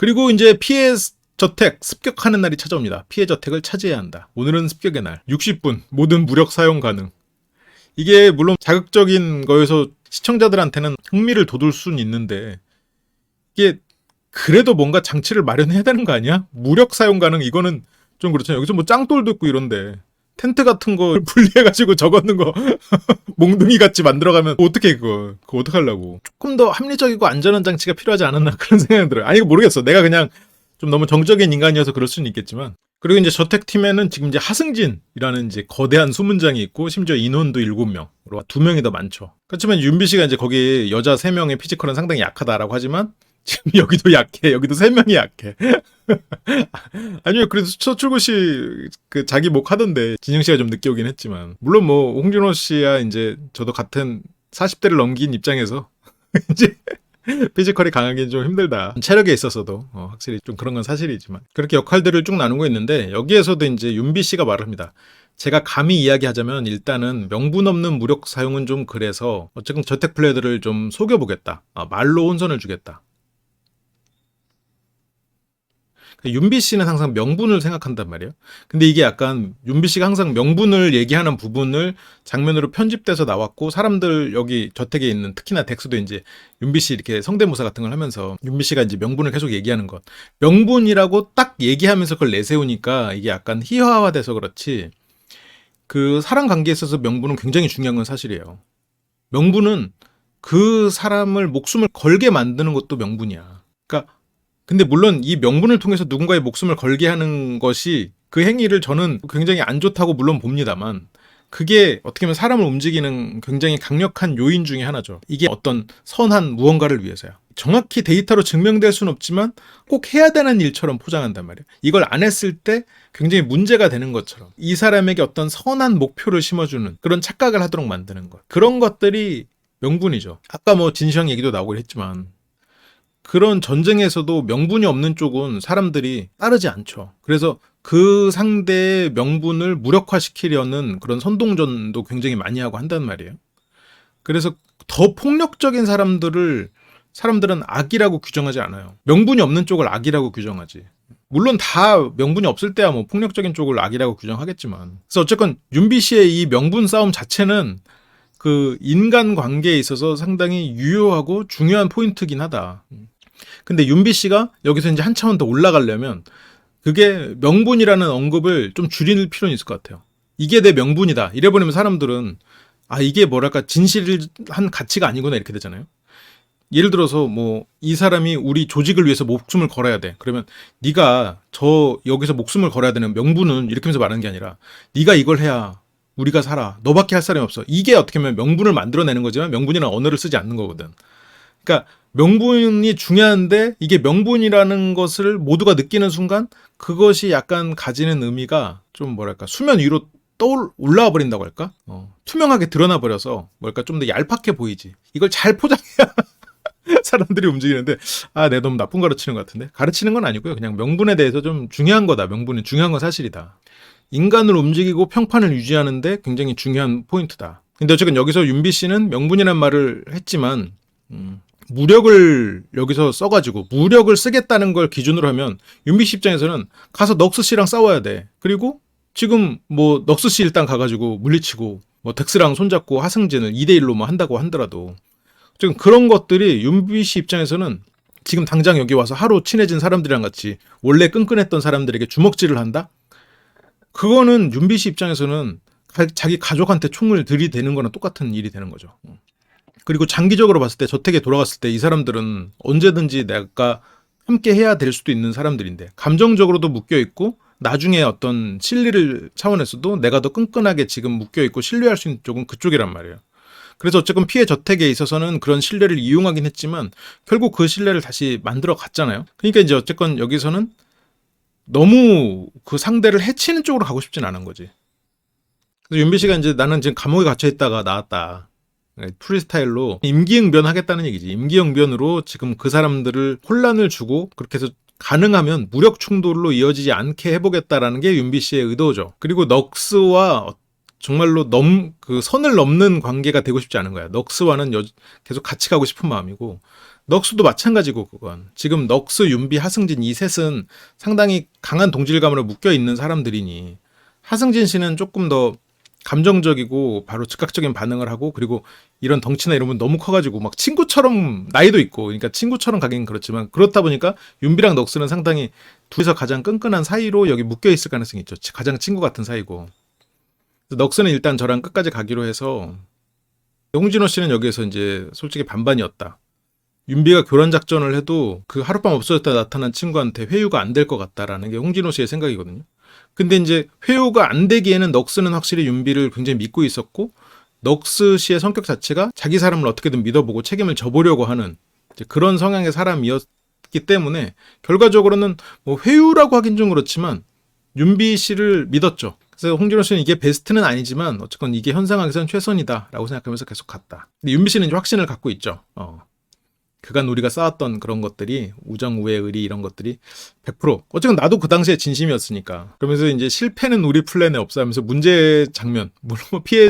그리고 이제 피해 저택 습격하는 날이 찾아옵니다. 피해 저택을 차지해야 한다. 오늘은 습격의 날. 60분 모든 무력 사용 가능. 이게 물론 자극적인 거여서 시청자들한테는 흥미를 돋울 수는 있는데 이게 그래도 뭔가 장치를 마련해야 되는 거 아니야? 무력 사용 가능 이거는 좀 그렇잖아요. 여기서 뭐 짱돌도 있고 이런데 텐트 같은 거 분리해가지고 적었는 거 몽둥이 같이 만들어가면 어떻게 그거 어떡하려고. 조금 더 합리적이고 안전한 장치가 필요하지 않았나 그런 생각이 들어요. 아니 모르겠어. 내가 그냥 좀 너무 정적인 인간이어서 그럴 수는 있겠지만. 그리고 이제 저택팀에는 지금 이제 하승진이라는 이제 거대한 수문장이 있고 심지어 인원도 7명. 2명이 더 많죠. 그렇지만 윤비 씨가 이제 거기 여자 3명의 피지컬은 상당히 약하다라고 하지만 지금 여기도 약해. 여기도 3명이 약해. 아니요, 그래도 서출구 씨, 자기 목 하던데, 진영 씨가 좀 늦게 오긴 했지만. 물론 뭐, 홍준호 씨야, 이제, 저도 같은 40대를 넘긴 입장에서, 이제, 피지컬이 강하기는 좀 힘들다. 체력에 있어서도, 확실히 좀 그런 건 사실이지만. 그렇게 역할들을 쭉 나누고 있는데, 여기에서도 이제 윤비 씨가 말을 합니다. 제가 감히 이야기하자면, 일단은 명분 없는 무력 사용은 좀 그래서, 어쨌든 저택 플레이들을 좀 속여보겠다. 말로 혼선을 주겠다. 윤비 씨는 항상 명분을 생각한단 말이에요. 근데 이게 약간 윤비 씨가 항상 명분을 얘기하는 부분을 장면으로 편집돼서 나왔고 사람들 여기 저택에 있는 특히나 덱스도 이제 윤비 씨 이렇게 성대모사 같은 걸 하면서 윤비 씨가 이제 명분을 계속 얘기하는 것. 명분이라고 딱 얘기하면서 그걸 내세우니까 이게 약간 희화화돼서 그렇지 그 사람 관계에 있어서 명분은 굉장히 중요한 건 사실이에요. 명분은 그 사람을 목숨을 걸게 만드는 것도 명분이야. 그러니까 근데 물론 이 명분을 통해서 누군가의 목숨을 걸게 하는 것이 그 행위를 저는 굉장히 안 좋다고 물론 봅니다만 그게 어떻게 보면 사람을 움직이는 굉장히 강력한 요인 중에 하나죠. 이게 어떤 선한 무언가를 위해서야. 정확히 데이터로 증명될 수는 없지만 꼭 해야 되는 일처럼 포장한단 말이에요. 이걸 안 했을 때 굉장히 문제가 되는 것처럼 이 사람에게 어떤 선한 목표를 심어주는 그런 착각을 하도록 만드는 것. 그런 것들이 명분이죠. 아까 뭐 진시황 얘기도 나오긴 했지만 그런 전쟁에서도 명분이 없는 쪽은 사람들이 따르지 않죠. 그래서 그 상대의 명분을 무력화시키려는 그런 선동전도 굉장히 많이 하고 한단 말이에요. 그래서 더 폭력적인 사람들은 악이라고 규정하지 않아요. 명분이 없는 쪽을 악이라고 규정하지. 물론 다 명분이 없을 때야 뭐 폭력적인 쪽을 악이라고 규정하겠지만. 그래서 어쨌건 윤비 씨의 이 명분 싸움 자체는 그 인간 관계에 있어서 상당히 유효하고 중요한 포인트긴 하다. 근데 윤비 씨가 여기서 이제 한 차원 더 올라가려면 그게 명분이라는 언급을 좀 줄일 필요는 있을 것 같아요. 이게 내 명분이다. 이래버리면 사람들은 이게 뭐랄까 진실한 가치가 아니구나 이렇게 되잖아요. 예를 들어서 뭐 이 사람이 우리 조직을 위해서 목숨을 걸어야 돼. 그러면 네가 여기서 목숨을 걸어야 되는 명분은 이렇게 하면서 말하는 게 아니라 네가 이걸 해야 우리가 살아. 너밖에 할 사람이 없어. 이게 어떻게 보면 명분을 만들어내는 거지만 명분이라는 언어를 쓰지 않는 거거든. 그러니까 명분이 중요한데 이게 명분이라는 것을 모두가 느끼는 순간 그것이 약간 가지는 의미가 좀 뭐랄까 수면 위로 올라와 버린다고 할까? 투명하게 드러나 버려서 뭐랄까 좀 더 얄팍해 보이지. 이걸 잘 포장해야 사람들이 움직이는데 내가 너무 나쁜 가르치는 것 같은데 가르치는 건 아니고요. 그냥 명분에 대해서 좀 중요한 거다. 명분이 중요한 건 사실이다. 인간을 움직이고 평판을 유지하는데 굉장히 중요한 포인트다. 근데 어쨌든 여기서 윤비 씨는 명분이란 말을 했지만 무력을 여기서 써가지고 무력을 쓰겠다는 걸 기준으로 하면 윤비 씨 입장에서는 가서 넉스 씨랑 싸워야 돼. 그리고 지금 뭐 넉스 씨 일단 가가지고 물리치고 뭐 덱스랑 손잡고 하승진을 2대1로 뭐 한다고 하더라도 지금 그런 것들이 윤비 씨 입장에서는 지금 당장 여기 와서 하루 친해진 사람들이랑 같이 원래 끈끈했던 사람들에게 주먹질을 한다? 그거는 윤비 씨 입장에서는 자기 가족한테 총을 들이대는 거랑 똑같은 일이 되는 거죠. 그리고 장기적으로 봤을 때 저택에 돌아갔을 때 이 사람들은 언제든지 내가 함께 해야 될 수도 있는 사람들인데 감정적으로도 묶여있고 나중에 어떤 실리를 차원에서도 내가 더 끈끈하게 지금 묶여있고 신뢰할 수 있는 쪽은 그쪽이란 말이에요. 그래서 어쨌든 피해 저택에 있어서는 그런 신뢰를 이용하긴 했지만 결국 그 신뢰를 다시 만들어 갔잖아요. 그러니까 이제 어쨌건 여기서는 너무 그 상대를 해치는 쪽으로 가고 싶진 않은 거지. 그래서 윤비 씨가 이제 나는 지금 감옥에 갇혀 있다가 나왔다. 프리스타일로 임기응변 하겠다는 얘기지. 임기응변으로 지금 그 사람들을 혼란을 주고 그렇게 해서 가능하면 무력 충돌로 이어지지 않게 해보겠다라는 게 윤비 씨의 의도죠. 그리고 넉스와 정말로 그 선을 넘는 관계가 되고 싶지 않은 거야. 넉스와는 계속 같이 가고 싶은 마음이고 넉스도 마찬가지고 그건. 지금 넉스, 윤비, 하승진 이 셋은 상당히 강한 동질감으로 묶여 있는 사람들이니 하승진 씨는 조금 더 감정적이고 바로 즉각적인 반응을 하고 그리고 이런 덩치나 이런 건 너무 커가지고 막 친구처럼 나이도 있고 그러니까 친구처럼 가긴 그렇지만 그렇다 보니까 윤비랑 넉스는 상당히 둘이서 가장 끈끈한 사이로 여기 묶여 있을 가능성이 있죠. 가장 친구 같은 사이고. 넉스는 일단 저랑 끝까지 가기로 해서 홍진호 씨는 여기에서 이제 솔직히 반반이었다. 윤비가 교란 작전을 해도 그 하룻밤 없어졌다 나타난 친구한테 회유가 안 될 것 같다라는 게 홍진호 씨의 생각이거든요. 근데 이제 회유가 안 되기에는 넉스는 확실히 윤비를 굉장히 믿고 있었고 넉스 씨의 성격 자체가 자기 사람을 어떻게든 믿어보고 책임을 져보려고 하는 이제 그런 성향의 사람이었기 때문에 결과적으로는 뭐 회유라고 하긴 좀 그렇지만 윤비 씨를 믿었죠. 그래서 홍진호 씨는 이게 베스트는 아니지만 어쨌건 이게 현상학에서는 최선이다라고 생각하면서 계속 갔다. 근데 윤비 씨는 이제 확신을 갖고 있죠. 그간 우리가 쌓았던 그런 것들이 우정, 우애, 의리 이런 것들이 100% 어쨌든 나도 그 당시에 진심이었으니까 그러면서 이제 실패는 우리 플랜에 없어 하면서 문제 장면 물론 뭐 피해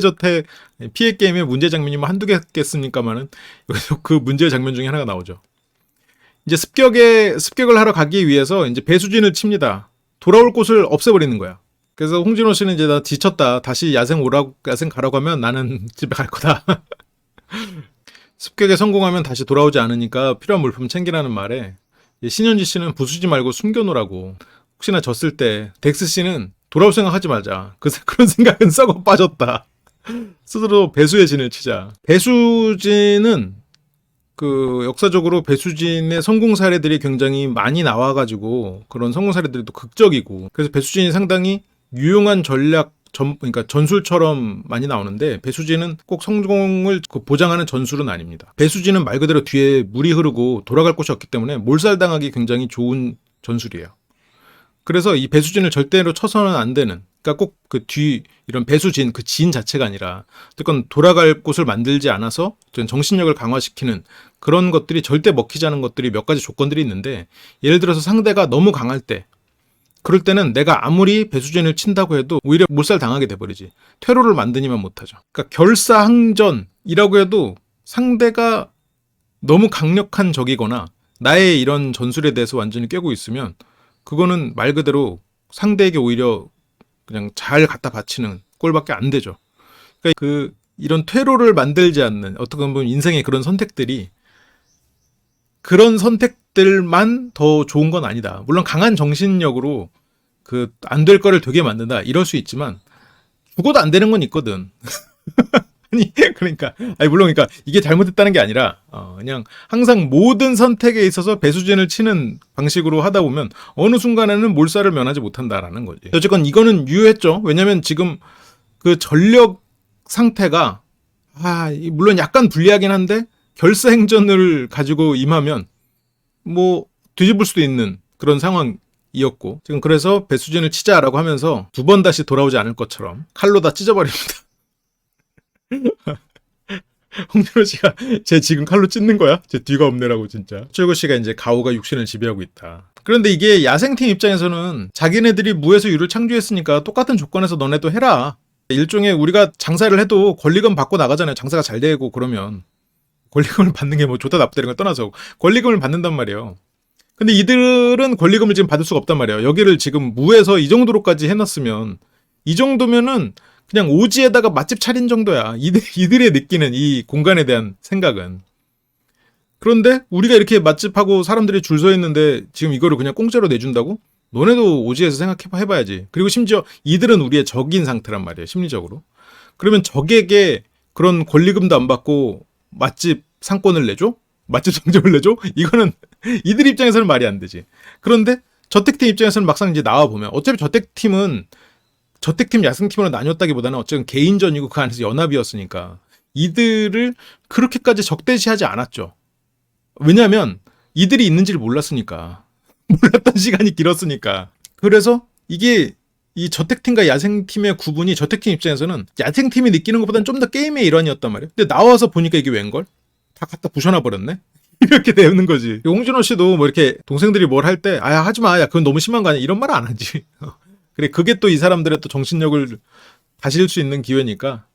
게임의 문제 장면이 뭐 한두 개겠습니까만은 여기서 그 문제 장면 중에 하나가 나오죠. 이제 습격을 하러 가기 위해서 이제 배수진을 칩니다. 돌아올 곳을 없애버리는 거야. 그래서 홍진호 씨는 이제 나 지쳤다. 다시 야생 가라고 하면 나는 집에 갈 거다. 습격에 성공하면 다시 돌아오지 않으니까 필요한 물품 챙기라는 말에 신현지 씨는 부수지 말고 숨겨놓으라고. 혹시나 졌을 때 덱스 씨는 돌아올 생각하지 말자. 그런 생각은 썩어 빠졌다. 스스로 배수의 진을 치자. 배수진은 그 역사적으로 배수진의 성공 사례들이 굉장히 많이 나와가지고 그런 성공 사례들이 또 극적이고 그래서 배수진이 상당히 유용한 그러니까 전술처럼 많이 나오는데 배수진은 꼭 성공을 보장하는 전술은 아닙니다. 배수진은 말 그대로 뒤에 물이 흐르고 돌아갈 곳이 없기 때문에 몰살당하기 굉장히 좋은 전술이에요. 그래서 이 배수진을 절대로 쳐서는 안 되는 그러니까 꼭 그 이런 배수진 그 진 자체가 아니라 어쨌건 돌아갈 곳을 만들지 않아서 정신력을 강화시키는 그런 것들이 절대 먹히지 않은 것들이 몇 가지 조건들이 있는데 예를 들어서 상대가 너무 강할 때 그럴 때는 내가 아무리 배수진을 친다고 해도 오히려 몰살당하게 돼버리지. 퇴로를 만드니만 못하죠. 그러니까 결사항전이라고 해도 상대가 너무 강력한 적이거나 나의 이런 전술에 대해서 완전히 깨고 있으면 그거는 말 그대로 상대에게 오히려 그냥 잘 갖다 바치는 꼴밖에 안 되죠. 그러니까 이런 퇴로를 만들지 않는 어떻게 보면 인생의 그런 선택들이 그런 선택들만 더 좋은 건 아니다. 물론 강한 정신력으로 안 될 거를 되게 만든다. 이럴 수 있지만 죽어도 안 되는 건 있거든. 물론 그러니까 이게 잘못됐다는 게 아니라 그냥 항상 모든 선택에 있어서 배수진을 치는 방식으로 하다 보면 어느 순간에는 몰살을 면하지 못한다라는 거지. 어쨌건 이거는 유효했죠. 왜냐면 지금 그 전력 상태가 물론 약간 불리하긴 한데 결사행전을 가지고 임하면 뭐 뒤집을 수도 있는 그런 상황이었고 지금 그래서 배수진을 치자라고 하면서 두 번 다시 돌아오지 않을 것처럼 칼로 다 찢어버립니다. 홍진호 씨가 쟤 지금 칼로 찢는 거야? 쟤 뒤가 없네라고 진짜. 최고 씨가 이제 가오가 육신을 지배하고 있다. 그런데 이게 야생팀 입장에서는 자기네들이 무에서 유를 창조했으니까 똑같은 조건에서 너네도 해라. 일종의 우리가 장사를 해도 권리금 받고 나가잖아요. 장사가 잘 되고 그러면. 권리금을 받는 게 뭐 좋다 나쁘다 이런 걸 떠나서 권리금을 받는단 말이에요. 근데 이들은 권리금을 지금 받을 수가 없단 말이에요. 여기를 지금 무에서 이 정도로까지 해놨으면 이 정도면은 그냥 오지에다가 맛집 차린 정도야. 이들의 느끼는 이 공간에 대한 생각은. 그런데 우리가 이렇게 맛집하고 사람들이 줄 서 있는데 지금 이거를 그냥 공짜로 내준다고? 너네도 오지에서 생각해봐야지. 그리고 심지어 이들은 우리의 적인 상태란 말이에요. 심리적으로. 그러면 적에게 그런 권리금도 안 받고 맛집 상권을 내줘? 맛집 상점을 내줘? 이거는 이들 입장에서는 말이 안 되지. 그런데 저택팀 입장에서는 막상 이제 나와보면 어차피 저택팀 야생팀으로 나뉘었다기보다는 어쨌든 개인전이고 그 안에서 연합이었으니까 이들을 그렇게까지 적대시하지 않았죠. 왜냐하면 이들이 있는지를 몰랐으니까. 몰랐던 시간이 길었으니까. 그래서 이게 이 저택팀과 야생팀의 구분이 저택팀 입장에서는 야생팀이 느끼는 것보다는 좀 더 게임의 일환이었단 말이에요. 근데 나와서 보니까 이게 웬걸? 다 갖다 부셔놔 버렸네? 이렇게 되는 거지. 홍진호 씨도 뭐 이렇게 동생들이 뭘 할 때 하지 마. 야 그건 너무 심한 거 아니야? 이런 말 안 하지. 그래 그게 또 이 사람들의 또 정신력을 다질 수 있는 기회니까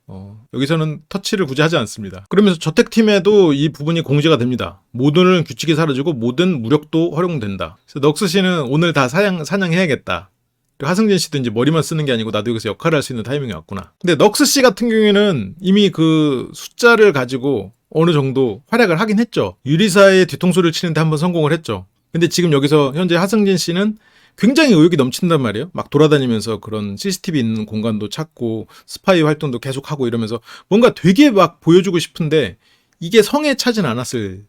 여기서는 터치를 굳이 하지 않습니다. 그러면서 저택팀에도 이 부분이 공지가 됩니다. 모든 규칙이 사라지고 모든 무력도 활용된다. 그래서 넉스 씨는 오늘 다 사냥해야겠다. 그리고 하승진 씨도 이제 머리만 쓰는 게 아니고 나도 여기서 역할을 할 수 있는 타이밍이 왔구나. 근데 넉스 씨 같은 경우에는 이미 그 숫자를 가지고 어느 정도 활약을 하긴 했죠. 유리사의 뒤통수를 치는데 한번 성공을 했죠. 근데 지금 여기서 현재 하승진 씨는 굉장히 의욕이 넘친단 말이에요. 막 돌아다니면서 그런 CCTV 있는 공간도 찾고 스파이 활동도 계속하고 이러면서 뭔가 되게 막 보여주고 싶은데 이게 성에 차진 않았을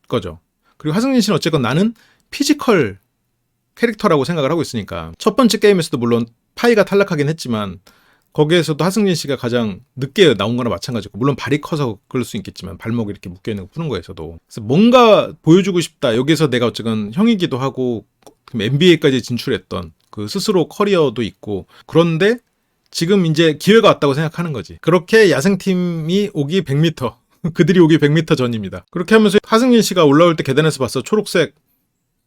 거죠. 그리고 하승진 씨는 어쨌건 나는 피지컬 캐릭터라고 생각을 하고 있으니까 첫 번째 게임에서도 물론 파이가 탈락하긴 했지만 거기에서도 하승진 씨가 가장 늦게 나온 거나 마찬가지고 물론 발이 커서 그럴 수 있겠지만 발목이 이렇게 묶여있는 거 푸는 거에서도 그래서 뭔가 보여주고 싶다. 여기서 내가 어쨌든 형이기도 하고 NBA까지 진출했던 그 스스로 커리어도 있고 그런데 지금 이제 기회가 왔다고 생각하는 거지. 그렇게 야생팀이 오기 100m 그들이 오기 100m 전입니다. 그렇게 하면서 하승진 씨가 올라올 때 계단에서 봤어. 초록색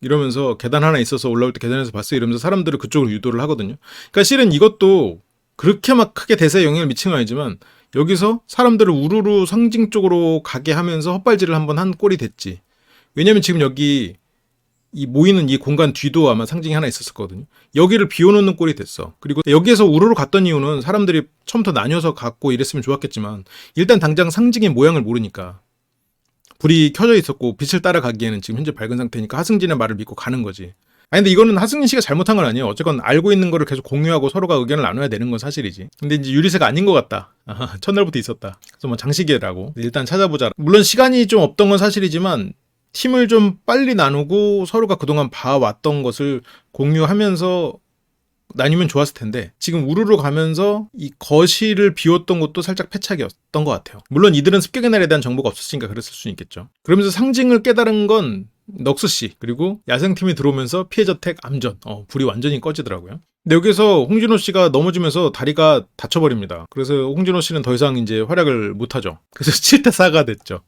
이러면서 계단 하나 있어서 올라올 때 계단에서 봤어 이러면서 사람들을 그쪽으로 유도를 하거든요. 그러니까 실은 이것도 그렇게 막 크게 대세에 영향을 미친 건 아니지만 여기서 사람들을 우르르 상징 쪽으로 가게 하면서 헛발질을 한번 한 꼴이 됐지. 왜냐면 지금 여기 이 모이는 이 공간 뒤도 아마 상징이 하나 있었을 거거든요. 여기를 비워놓는 꼴이 됐어. 그리고 여기에서 우르르 갔던 이유는 사람들이 처음부터 나뉘어서 갔고 이랬으면 좋았겠지만 일단 당장 상징의 모양을 모르니까 불이 켜져 있었고 빛을 따라가기에는 지금 현재 밝은 상태니까 하승진의 말을 믿고 가는 거지. 아니 근데 이거는 하승진 씨가 잘못한 건 아니에요. 어쨌건 알고 있는 거를 계속 공유하고 서로가 의견을 나눠야 되는 건 사실이지. 근데 이제 유리세가 아닌 것 같다. 첫날부터 있었다. 그래서 뭐 장식이라고 일단 찾아보자. 물론 시간이 좀 없던 건 사실이지만 팀을 좀 빨리 나누고 서로가 그동안 봐왔던 것을 공유하면서 나뉘면 좋았을 텐데 지금 우르르 가면서 이 거실을 비웠던 것도 살짝 패착이었던 것 같아요. 물론 이들은 습격의 날에 대한 정보가 없었으니까 그랬을 수 있겠죠. 그러면서 상징을 깨달은 건 넉스 씨 그리고 야생팀이 들어오면서 피해 저택 암전 불이 완전히 꺼지더라고요. 근데 여기서 홍진호 씨가 넘어지면서 다리가 다쳐버립니다. 그래서 홍진호 씨는 더 이상 이제 활약을 못하죠. 그래서 7대 4가 됐죠.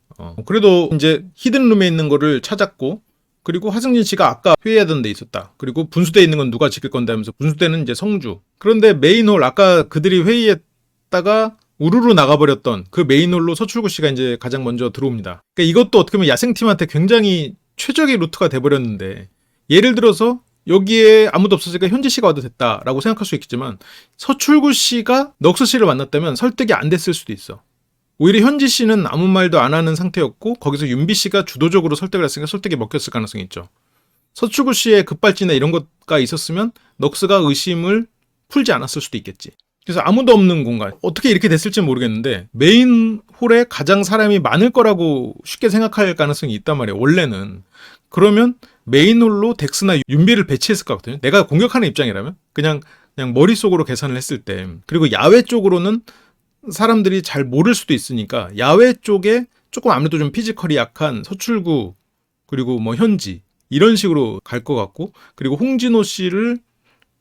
그래도 이제 히든룸에 있는 거를 찾았고 그리고 하승진 씨가 아까 회의하던 데 있었다. 그리고 분수대에 있는 건 누가 지킬 건데 하면서 분수대는 이제 성주. 그런데 메인홀 아까 그들이 회의했다가 우르르 나가버렸던 그 메인홀로 서출구 씨가 이제 가장 먼저 들어옵니다. 그러니까 이것도 어떻게 보면 야생팀한테 굉장히 최적의 루트가 돼버렸는데 예를 들어서 여기에 아무도 없었으니까 현지 씨가 와도 됐다라고 생각할 수 있겠지만 서출구 씨가 넉스 씨를 만났다면 설득이 안 됐을 수도 있어. 오히려 현지 씨는 아무 말도 안 하는 상태였고 거기서 윤비 씨가 주도적으로 설득을 했으니까 설득이 먹혔을 가능성이 있죠. 서출구 씨의 급발진이나 이런 것가 있었으면 넉스가 의심을 풀지 않았을 수도 있겠지. 그래서 아무도 없는 공간. 어떻게 이렇게 됐을지 모르겠는데 메인 홀에 가장 사람이 많을 거라고 쉽게 생각할 가능성이 있단 말이에요. 원래는. 그러면 메인 홀로 덱스나 윤비를 배치했을 것 같거든요. 내가 공격하는 입장이라면 그냥 머릿속으로 계산을 했을 때. 그리고 야외 쪽으로는 사람들이 잘 모를 수도 있으니까 야외 쪽에 조금 아무래도 좀 피지컬이 약한 서출구 그리고 뭐 현지 이런 식으로 갈 것 같고 그리고 홍진호 씨를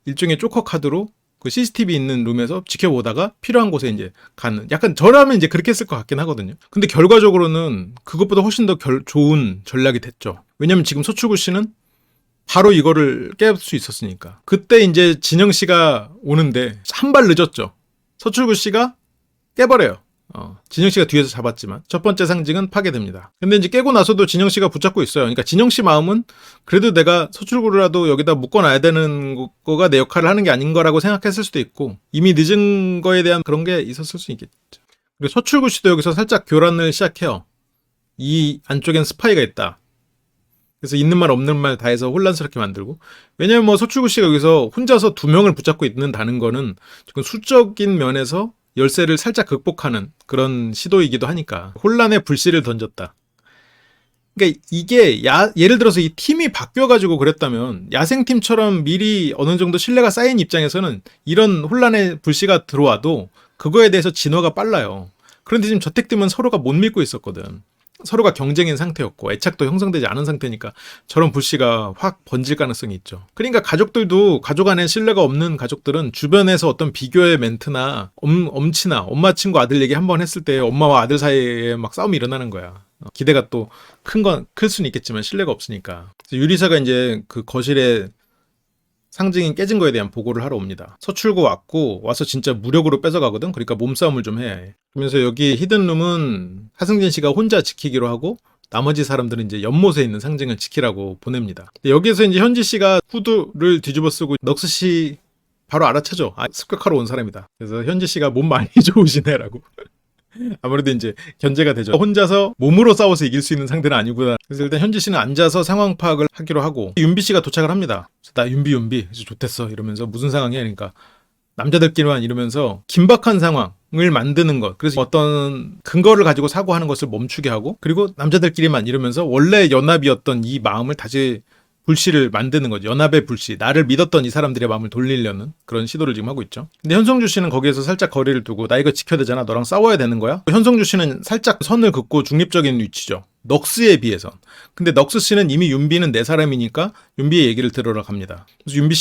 일종의 조커 카드로 그 CCTV 있는 룸에서 지켜보다가 필요한 곳에 이제 가는 약간 저라면 이제 그렇게 했을 것 같긴 하거든요. 근데 결과적으로는 그것보다 훨씬 더 좋은 전략이 됐죠. 왜냐면 지금 서출구 씨는 바로 이거를 깰 수 있었으니까. 그때 이제 진영 씨가 오는데 한 발 늦었죠. 서출구 씨가 깨버려요. 진영 씨가 뒤에서 잡았지만 첫 번째 상징은 파괴됩니다. 근데 이제 깨고 나서도 진영 씨가 붙잡고 있어요. 그러니까 진영 씨 마음은 그래도 내가 서출구라도 여기다 묶어놔야 되는 거가 내 역할을 하는 게 아닌 거라고 생각했을 수도 있고 이미 늦은 거에 대한 그런 게 있었을 수 있겠죠. 그리고 서출구 씨도 여기서 살짝 교란을 시작해요. 이 안쪽엔 스파이가 있다. 그래서 있는 말 없는 말 다 해서 혼란스럽게 만들고 왜냐면 뭐 서출구 씨가 여기서 혼자서 2명을 붙잡고 있는다는 거는 조금 수적인 면에서 열세를 살짝 극복하는 그런 시도이기도 하니까 혼란의 불씨를 던졌다. 그러니까 이게 예를 들어서 이 팀이 바뀌어가지고 그랬다면 야생팀처럼 미리 어느 정도 신뢰가 쌓인 입장에서는 이런 혼란의 불씨가 들어와도 그거에 대해서 진화가 빨라요. 그런데 지금 저택팀은 서로가 못 믿고 있었거든. 서로가 경쟁인 상태였고 애착도 형성되지 않은 상태니까 저런 불씨가 확 번질 가능성이 있죠. 그러니까 가족들도 가족 안에 신뢰가 없는 가족들은 주변에서 어떤 비교의 멘트나 엄친아 엄마 친구 아들 얘기 한번 했을 때 엄마와 아들 사이에 막 싸움이 일어나는 거야. 기대가 또 클 수는 있겠지만 신뢰가 없으니까. 유리사가 이제 그 거실에 상징이 깨진 거에 대한 보고를 하러 옵니다. 서출고 왔고 와서 진짜 무력으로 뺏어가거든. 그러니까 몸싸움을 좀 해야 해. 그러면서 여기 히든룸은 하승진 씨가 혼자 지키기로 하고 나머지 사람들은 이제 연못에 있는 상징을 지키라고 보냅니다. 근데 여기에서 이제 현지 씨가 후드를 뒤집어 쓰고 넉스 씨 바로 알아차죠. 아, 습격하러 온 사람이다. 그래서 현지 씨가 몸 많이 좋으시네라고. 아무래도 이제 견제가 되죠. 혼자서 몸으로 싸워서 이길 수 있는 상대는 아니구나. 그래서 일단 현지 씨는 앉아서 상황 파악을 하기로 하고 윤비 씨가 도착을 합니다. 나 윤비 좋댔어 이러면서 무슨 상황이야 그러니까 남자들끼리만 이러면서 긴박한 상황을 만드는 것. 그래서 어떤 근거를 가지고 사고하는 것을 멈추게 하고 그리고 남자들끼리만 이러면서 원래 연합이었던 이 마음을 다시 불씨를 만드는 거죠. 연합의 불씨. 나를 믿었던 이 사람들의 마음을 돌리려는 그런 시도를 지금 하고 있죠. 근데 현성주 씨는 거기에서 살짝 거리를 두고 나 이거 지켜야 되잖아. 너랑 싸워야 되는 거야? 현성주 씨는 살짝 선을 긋고 중립적인 위치죠. 넉스에 비해선. 근데 넉스 씨는 이미 윤비는 내 사람이니까 윤비의 얘기를 들으러 갑니다. 그래서 윤비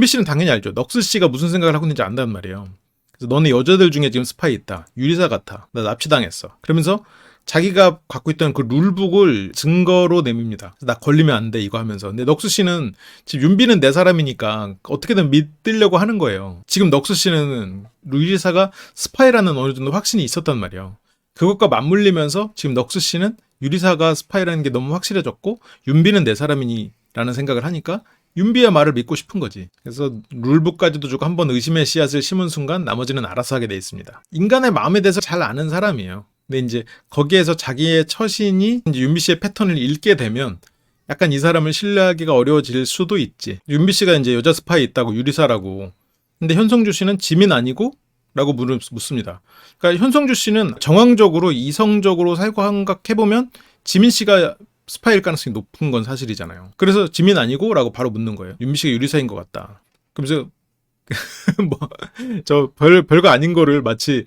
씨는 당연히 알죠. 넉스 씨가 무슨 생각을 하고 있는지 안단 말이에요. 그래서 너네 여자들 중에 지금 스파이 있다. 유리사 같아. 나 납치당했어. 그러면서 자기가 갖고 있던 그 룰북을 증거로 내밉니다. 나 걸리면 안 돼 이거 하면서. 근데 넉스 씨는 지금 윤비는 내 사람이니까 어떻게든 믿으려고 하는 거예요. 지금 넉스 씨는 유리사가 스파이라는 어느 정도 확신이 있었단 말이에요. 그것과 맞물리면서 지금 넉스 씨는 유리사가 스파이라는 게 너무 확실해졌고 윤비는 내 사람이니라는 생각을 하니까 윤비의 말을 믿고 싶은 거지. 그래서 룰북까지도 주고 한번 의심의 씨앗을 심은 순간 나머지는 알아서 하게 돼 있습니다. 인간의 마음에 대해서 잘 아는 사람이에요. 근데 이제 거기에서 자기의 처신이 이제 윤비 씨의 패턴을 읽게 되면 약간 이 사람을 신뢰하기가 어려워질 수도 있지. 윤비 씨가 이제 여자 스파이 있다고 유리사라고. 근데 현성주 씨는 지민 아니고? 라고 묻습니다. 그러니까 현성주 씨는 정황적으로 이성적으로 생각해보면 지민 씨가 스파이일 가능성이 높은 건 사실이잖아요. 그래서 지민 아니고? 라고 바로 묻는 거예요. 윤비 씨가 유리사인 것 같다. 그러면서 별거 아닌 거를 마치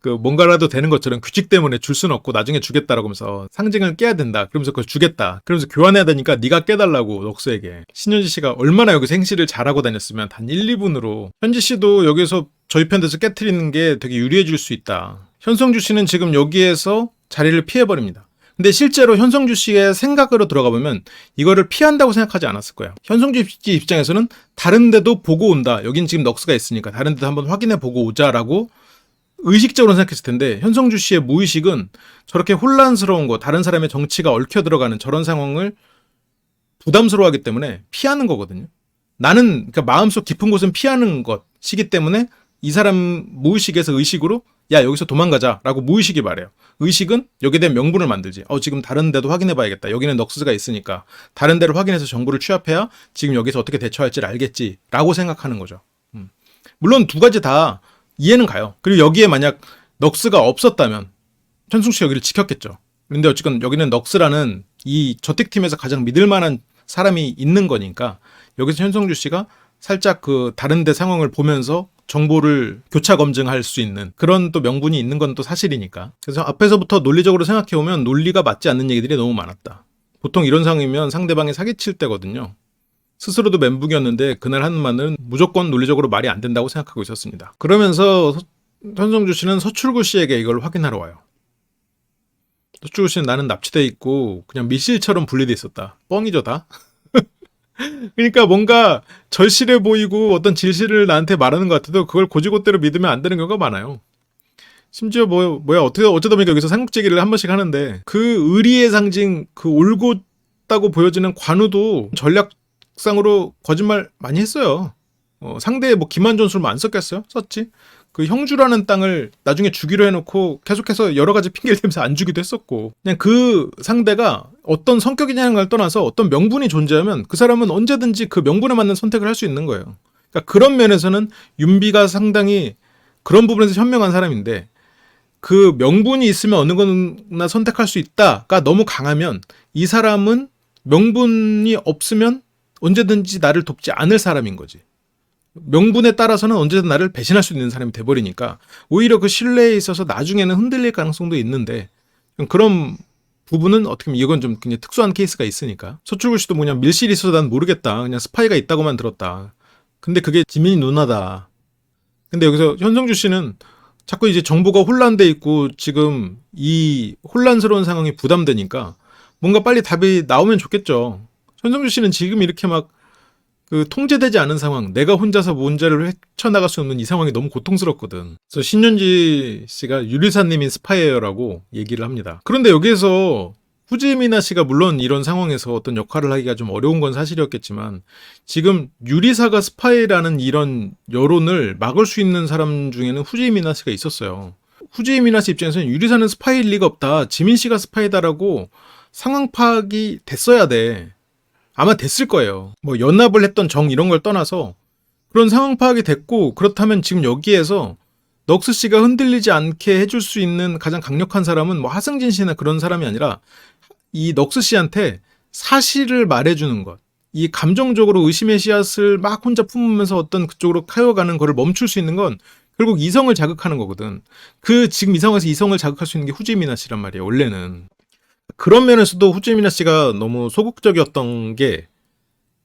그 뭔가라도 되는 것처럼 규칙 때문에 줄 수는 없고 나중에 주겠다라고 하면서 상징을 깨야 된다. 그러면서 그걸 주겠다. 그러면서 교환해야 되니까 네가 깨달라고 넉스에게. 신현지 씨가 얼마나 여기서 행시를 잘하고 다녔으면 단 1, 2분으로 현지 씨도 여기서 저희 편 돼서 깨트리는 게 되게 유리해질 수 있다. 현성주 씨는 지금 여기에서 자리를 피해버립니다. 근데 실제로 현성주 씨의 생각으로 들어가 보면 이거를 피한다고 생각하지 않았을 거예요. 현성주 씨 입장에서는 다른 데도 보고 온다. 여긴 지금 넉스가 있으니까 다른 데도 한번 확인해 보고 오자라고 의식적으로 생각했을 텐데 현성주 씨의 무의식은 저렇게 혼란스러운 거, 다른 사람의 정치가 얽혀 들어가는 저런 상황을 부담스러워하기 때문에 피하는 거거든요. 나는 그러니까 마음속 깊은 곳은 피하는 것이기 때문에 이 사람 무의식에서 의식으로 야 여기서 도망가자라고 무의식이 말해요. 의식은 여기에 대한 명분을 만들지. 지금 다른 데도 확인해봐야겠다. 여기는 넉스가 있으니까 다른 데를 확인해서 정보를 취합해야 지금 여기서 어떻게 대처할지를 알겠지라고 생각하는 거죠. 물론 두 가지 다 이해는 가요. 그리고 여기에 만약 넉스가 없었다면 현승 씨가 여기를 지켰겠죠. 그런데 어쨌든 여기는 넉스라는 이 저택팀에서 가장 믿을 만한 사람이 있는 거니까 여기서 현성주 씨가 살짝 그 다른 데 상황을 보면서 정보를 교차 검증할 수 있는 그런 또 명분이 있는 건 또 사실이니까. 그래서 앞에서부터 논리적으로 생각해보면 논리가 맞지 않는 얘기들이 너무 많았다. 보통 이런 상황이면 상대방이 사기칠 때거든요. 스스로도 멘붕이었는데 그날 하는 말은 무조건 논리적으로 말이 안 된다고 생각하고 있었습니다. 그러면서 현성주 씨는 서출구 씨에게 이걸 확인하러 와요. 서출구 씨는 나는 납치돼 있고 그냥 밀실처럼 분리돼 있었다. 뻥이죠 다. 그러니까 뭔가 절실해 보이고 어떤 진실을 나한테 말하는 것 같아도 그걸 고지고대로 믿으면 안 되는 경우가 많아요. 심지어 어쩌다 보니까 여기서 삼국지기를 한 번씩 하는데 그 의리의 상징, 그 올곧다고 보여지는 관우도 전략상으로 거짓말 많이 했어요. 상대에 김한 전술만 안 썼겠어요? 썼지. 그 형주라는 땅을 나중에 주기로 해놓고 계속해서 여러 가지 핑계를 대면서 안 주기도 했었고, 그냥 그 상대가 어떤 성격이냐는 걸 떠나서 어떤 명분이 존재하면 그 사람은 언제든지 그 명분에 맞는 선택을 할 수 있는 거예요. 그러니까 그런 면에서는 윤비가 상당히 그런 부분에서 현명한 사람인데, 그 명분이 있으면 어느 거나 선택할 수 있다가 너무 강하면 이 사람은 명분이 없으면 언제든지 나를 돕지 않을 사람인 거지. 명분에 따라서는 언제든 나를 배신할 수 있는 사람이 돼버리니까 오히려 그 신뢰에 있어서 나중에는 흔들릴 가능성도 있는데, 그런 부분은 어떻게 보면 이건 좀 굉장히 특수한 케이스가 있으니까. 서출구 씨도 뭐냐, 밀실이 있어서 난 모르겠다. 그냥 스파이가 있다고만 들었다. 근데 그게 지민이 누나다. 근데 여기서 현성주 씨는 자꾸 이제 정보가 혼란돼 있고 지금 이 혼란스러운 상황이 부담되니까 뭔가 빨리 답이 나오면 좋겠죠. 현성주 씨는 지금 이렇게 막 그 통제되지 않은 상황, 내가 혼자서 문제를 헤쳐나갈 수 없는 이 상황이 너무 고통스럽거든. 그래서 신현지 씨가 유리사님이 스파이어라고 얘기를 합니다. 그런데 여기에서 후지미나 씨가 물론 이런 상황에서 어떤 역할을 하기가 좀 어려운 건 사실이었겠지만 지금 유리사가 스파이라는 이런 여론을 막을 수 있는 사람 중에는 후지미나 씨가 있었어요. 후지미나 씨 입장에서는 유리사는 스파이일 리가 없다. 지민 씨가 스파이다라고 상황 파악이 됐어야 돼. 아마 됐을 거예요. 뭐 연합을 했던 정 이런 걸 떠나서 그런 상황 파악이 됐고 그렇다면 지금 여기에서 넉스 씨가 흔들리지 않게 해줄 수 있는 가장 강력한 사람은 뭐 하승진 씨나 그런 사람이 아니라 이 넉스 씨한테 사실을 말해주는 것. 이 감정적으로 의심의 씨앗을 막 혼자 품으면서 어떤 그쪽으로 카여가는 거를 멈출 수 있는 건 결국 이성을 자극하는 거거든. 그 지금 이 상황에서 이성을 자극할 수 있는 게 후지미나 씨란 말이에요. 원래는. 그런 면에서도 후지미나 씨가 너무 소극적이었던 게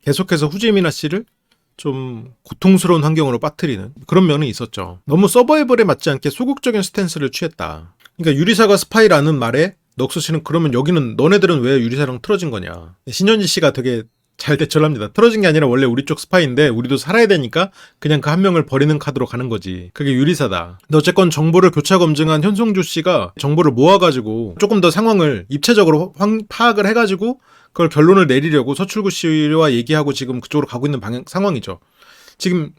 계속해서 후지미나 씨를 좀 고통스러운 환경으로 빠뜨리는 그런 면이 있었죠. 너무 서바이벌에 맞지 않게 소극적인 스탠스를 취했다. 그러니까 유리사가 스파이라는 말에 넉스 씨는 그러면 여기는 너네들은 왜 유리사랑 틀어진 거냐. 신현지 씨가 되게 잘 대처를 합니다. 틀어진 게 아니라 원래 우리 쪽 스파이인데 우리도 살아야 되니까 그냥 그 한 명을 버리는 카드로 가는 거지. 그게 유리사다. 근데 어쨌건 정보를 교차 검증한 현송주 씨가 정보를 모아가지고 조금 더 상황을 입체적으로 파악을 해가지고 그걸 결론을 내리려고 서출구 씨와 얘기하고 지금 그쪽으로 가고 있는 상황이죠. 지금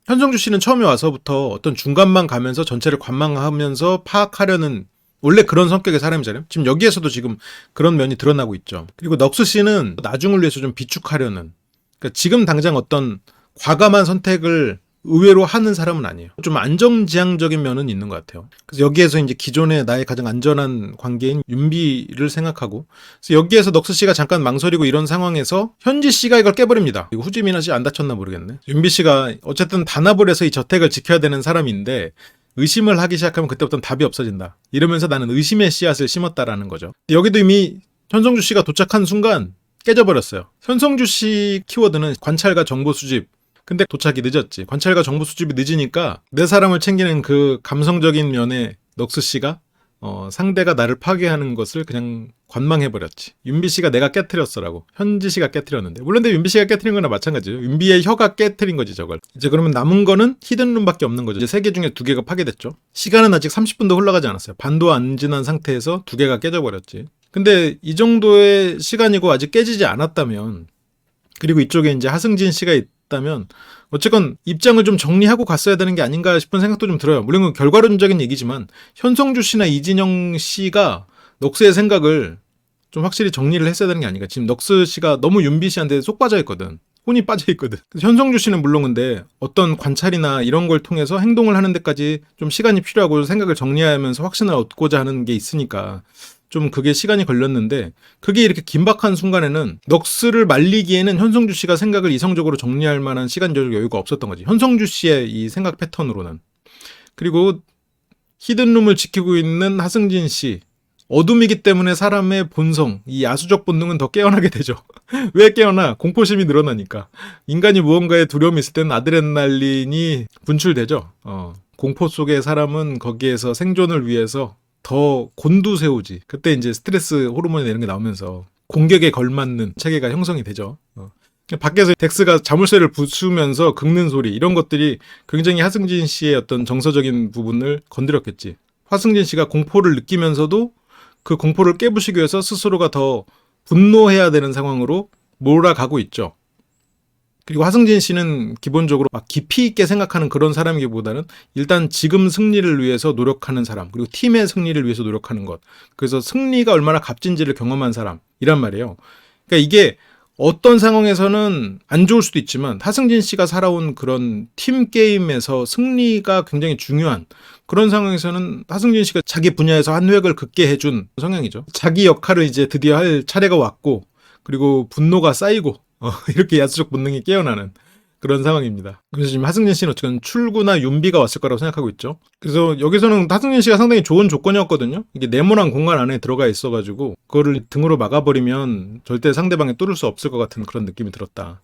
현성주 씨는 처음에 와서부터 어떤 중간만 가면서 전체를 관망하면서 파악하려는 원래 그런 성격의 사람이잖아요. 지금 여기에서도 지금 그런 면이 드러나고 있죠. 그리고 넉스 씨는 나중을 위해서 좀 비축하려는 그러니까 지금 당장 어떤 과감한 선택을 의외로 하는 사람은 아니에요. 좀 안정지향적인 면은 있는 것 같아요. 그래서 여기에서 이제 기존의 나의 가장 안전한 관계인 윤비를 생각하고 그래서 여기에서 넉스 씨가 잠깐 망설이고 이런 상황에서 현지 씨가 이걸 깨버립니다. 이거 후지미나 씨 안 다쳤나 모르겠네. 윤비 씨가 어쨌든 단합을 해서 이 저택을 지켜야 되는 사람인데 의심을 하기 시작하면 그때부터는 답이 없어진다. 이러면서 나는 의심의 씨앗을 심었다라는 거죠. 여기도 이미 현성주 씨가 도착한 순간 깨져버렸어요. 현성주 씨 키워드는 관찰과 정보 수집. 근데 도착이 늦었지. 관찰과 정보 수집이 늦으니까 내 사람을 챙기는 그 감성적인 면에 넉스 씨가 상대가 나를 파괴하는 것을 그냥 관망해버렸지. 윤비 씨가 내가 깨트렸어라고. 현지 씨가 깨트렸는데. 물론 근데 윤비 씨가 깨트린 거나 마찬가지예요. 윤비의 혀가 깨트린 거지 저걸. 이제 그러면 남은 거는 히든룸밖에 없는 거죠. 이제 3개 중에 2개가 파괴됐죠. 시간은 아직 30분도 흘러가지 않았어요. 반도 안 지난 상태에서 2개가 깨져버렸지. 근데 이 정도의 시간이고 아직 깨지지 않았다면 그리고 이쪽에 이제 하승진 씨가 있다면 어쨌건 입장을 좀 정리하고 갔어야 되는 게 아닌가 싶은 생각도 좀 들어요. 물론 그 결과론적인 얘기지만 현성주 씨나 이진영 씨가 넉스의 생각을 좀 확실히 정리를 했어야 되는 게 아닌가. 지금 넉스 씨가 너무 윤비 씨한테 속 빠져있거든. 혼이 빠져있거든. 현성주 씨는 물론 근데 어떤 관찰이나 이런 걸 통해서 행동을 하는 데까지 좀 시간이 필요하고 생각을 정리하면서 확신을 얻고자 하는 게 있으니까 좀 그게 시간이 걸렸는데 그게 이렇게 긴박한 순간에는 넉스를 말리기에는 현성주 씨가 생각을 이성적으로 정리할 만한 시간적 여유가 없었던 거지. 현성주 씨의 이 생각 패턴으로는. 그리고 히든룸을 지키고 있는 하승진 씨. 어둠이기 때문에 사람의 본성, 이 야수적 본능은 더 깨어나게 되죠. 왜 깨어나? 공포심이 늘어나니까. 인간이 무언가에 두려움이 있을 때는 아드레날린이 분출되죠. 공포 속의 사람은 거기에서 생존을 위해서 더 곤두세우지. 그때 이제 스트레스 호르몬이 이런 게 나오면서 공격에 걸맞는 체계가 형성이 되죠. 밖에서 덱스가 자물쇠를 부수면서 긁는 소리 이런 것들이 굉장히 하승진 씨의 어떤 정서적인 부분을 건드렸겠지. 하승진 씨가 공포를 느끼면서도 그 공포를 깨부시기 위해서 스스로가 더 분노해야 되는 상황으로 몰아가고 있죠. 그리고 하승진 씨는 기본적으로 막 깊이 있게 생각하는 그런 사람이기보다는 일단 지금 승리를 위해서 노력하는 사람, 그리고 팀의 승리를 위해서 노력하는 것. 그래서 승리가 얼마나 값진지를 경험한 사람이란 말이에요. 그러니까 이게 어떤 상황에서는 안 좋을 수도 있지만 하승진 씨가 살아온 그런 팀 게임에서 승리가 굉장히 중요한 그런 상황에서는 하승진 씨가 자기 분야에서 한 획을 긋게 해준 성향이죠. 자기 역할을 이제 드디어 할 차례가 왔고 그리고 분노가 쌓이고 이렇게 야수적 본능이 깨어나는 그런 상황입니다. 그래서 지금 하승진 씨는 어쨌든 출구나 윤비가 왔을 거라고 생각하고 있죠. 그래서 여기서는 하승진 씨가 상당히 좋은 조건이었거든요. 이게 네모난 공간 안에 들어가 있어가지고 그거를 등으로 막아버리면 절대 상대방이 뚫을 수 없을 것 같은 그런 느낌이 들었다.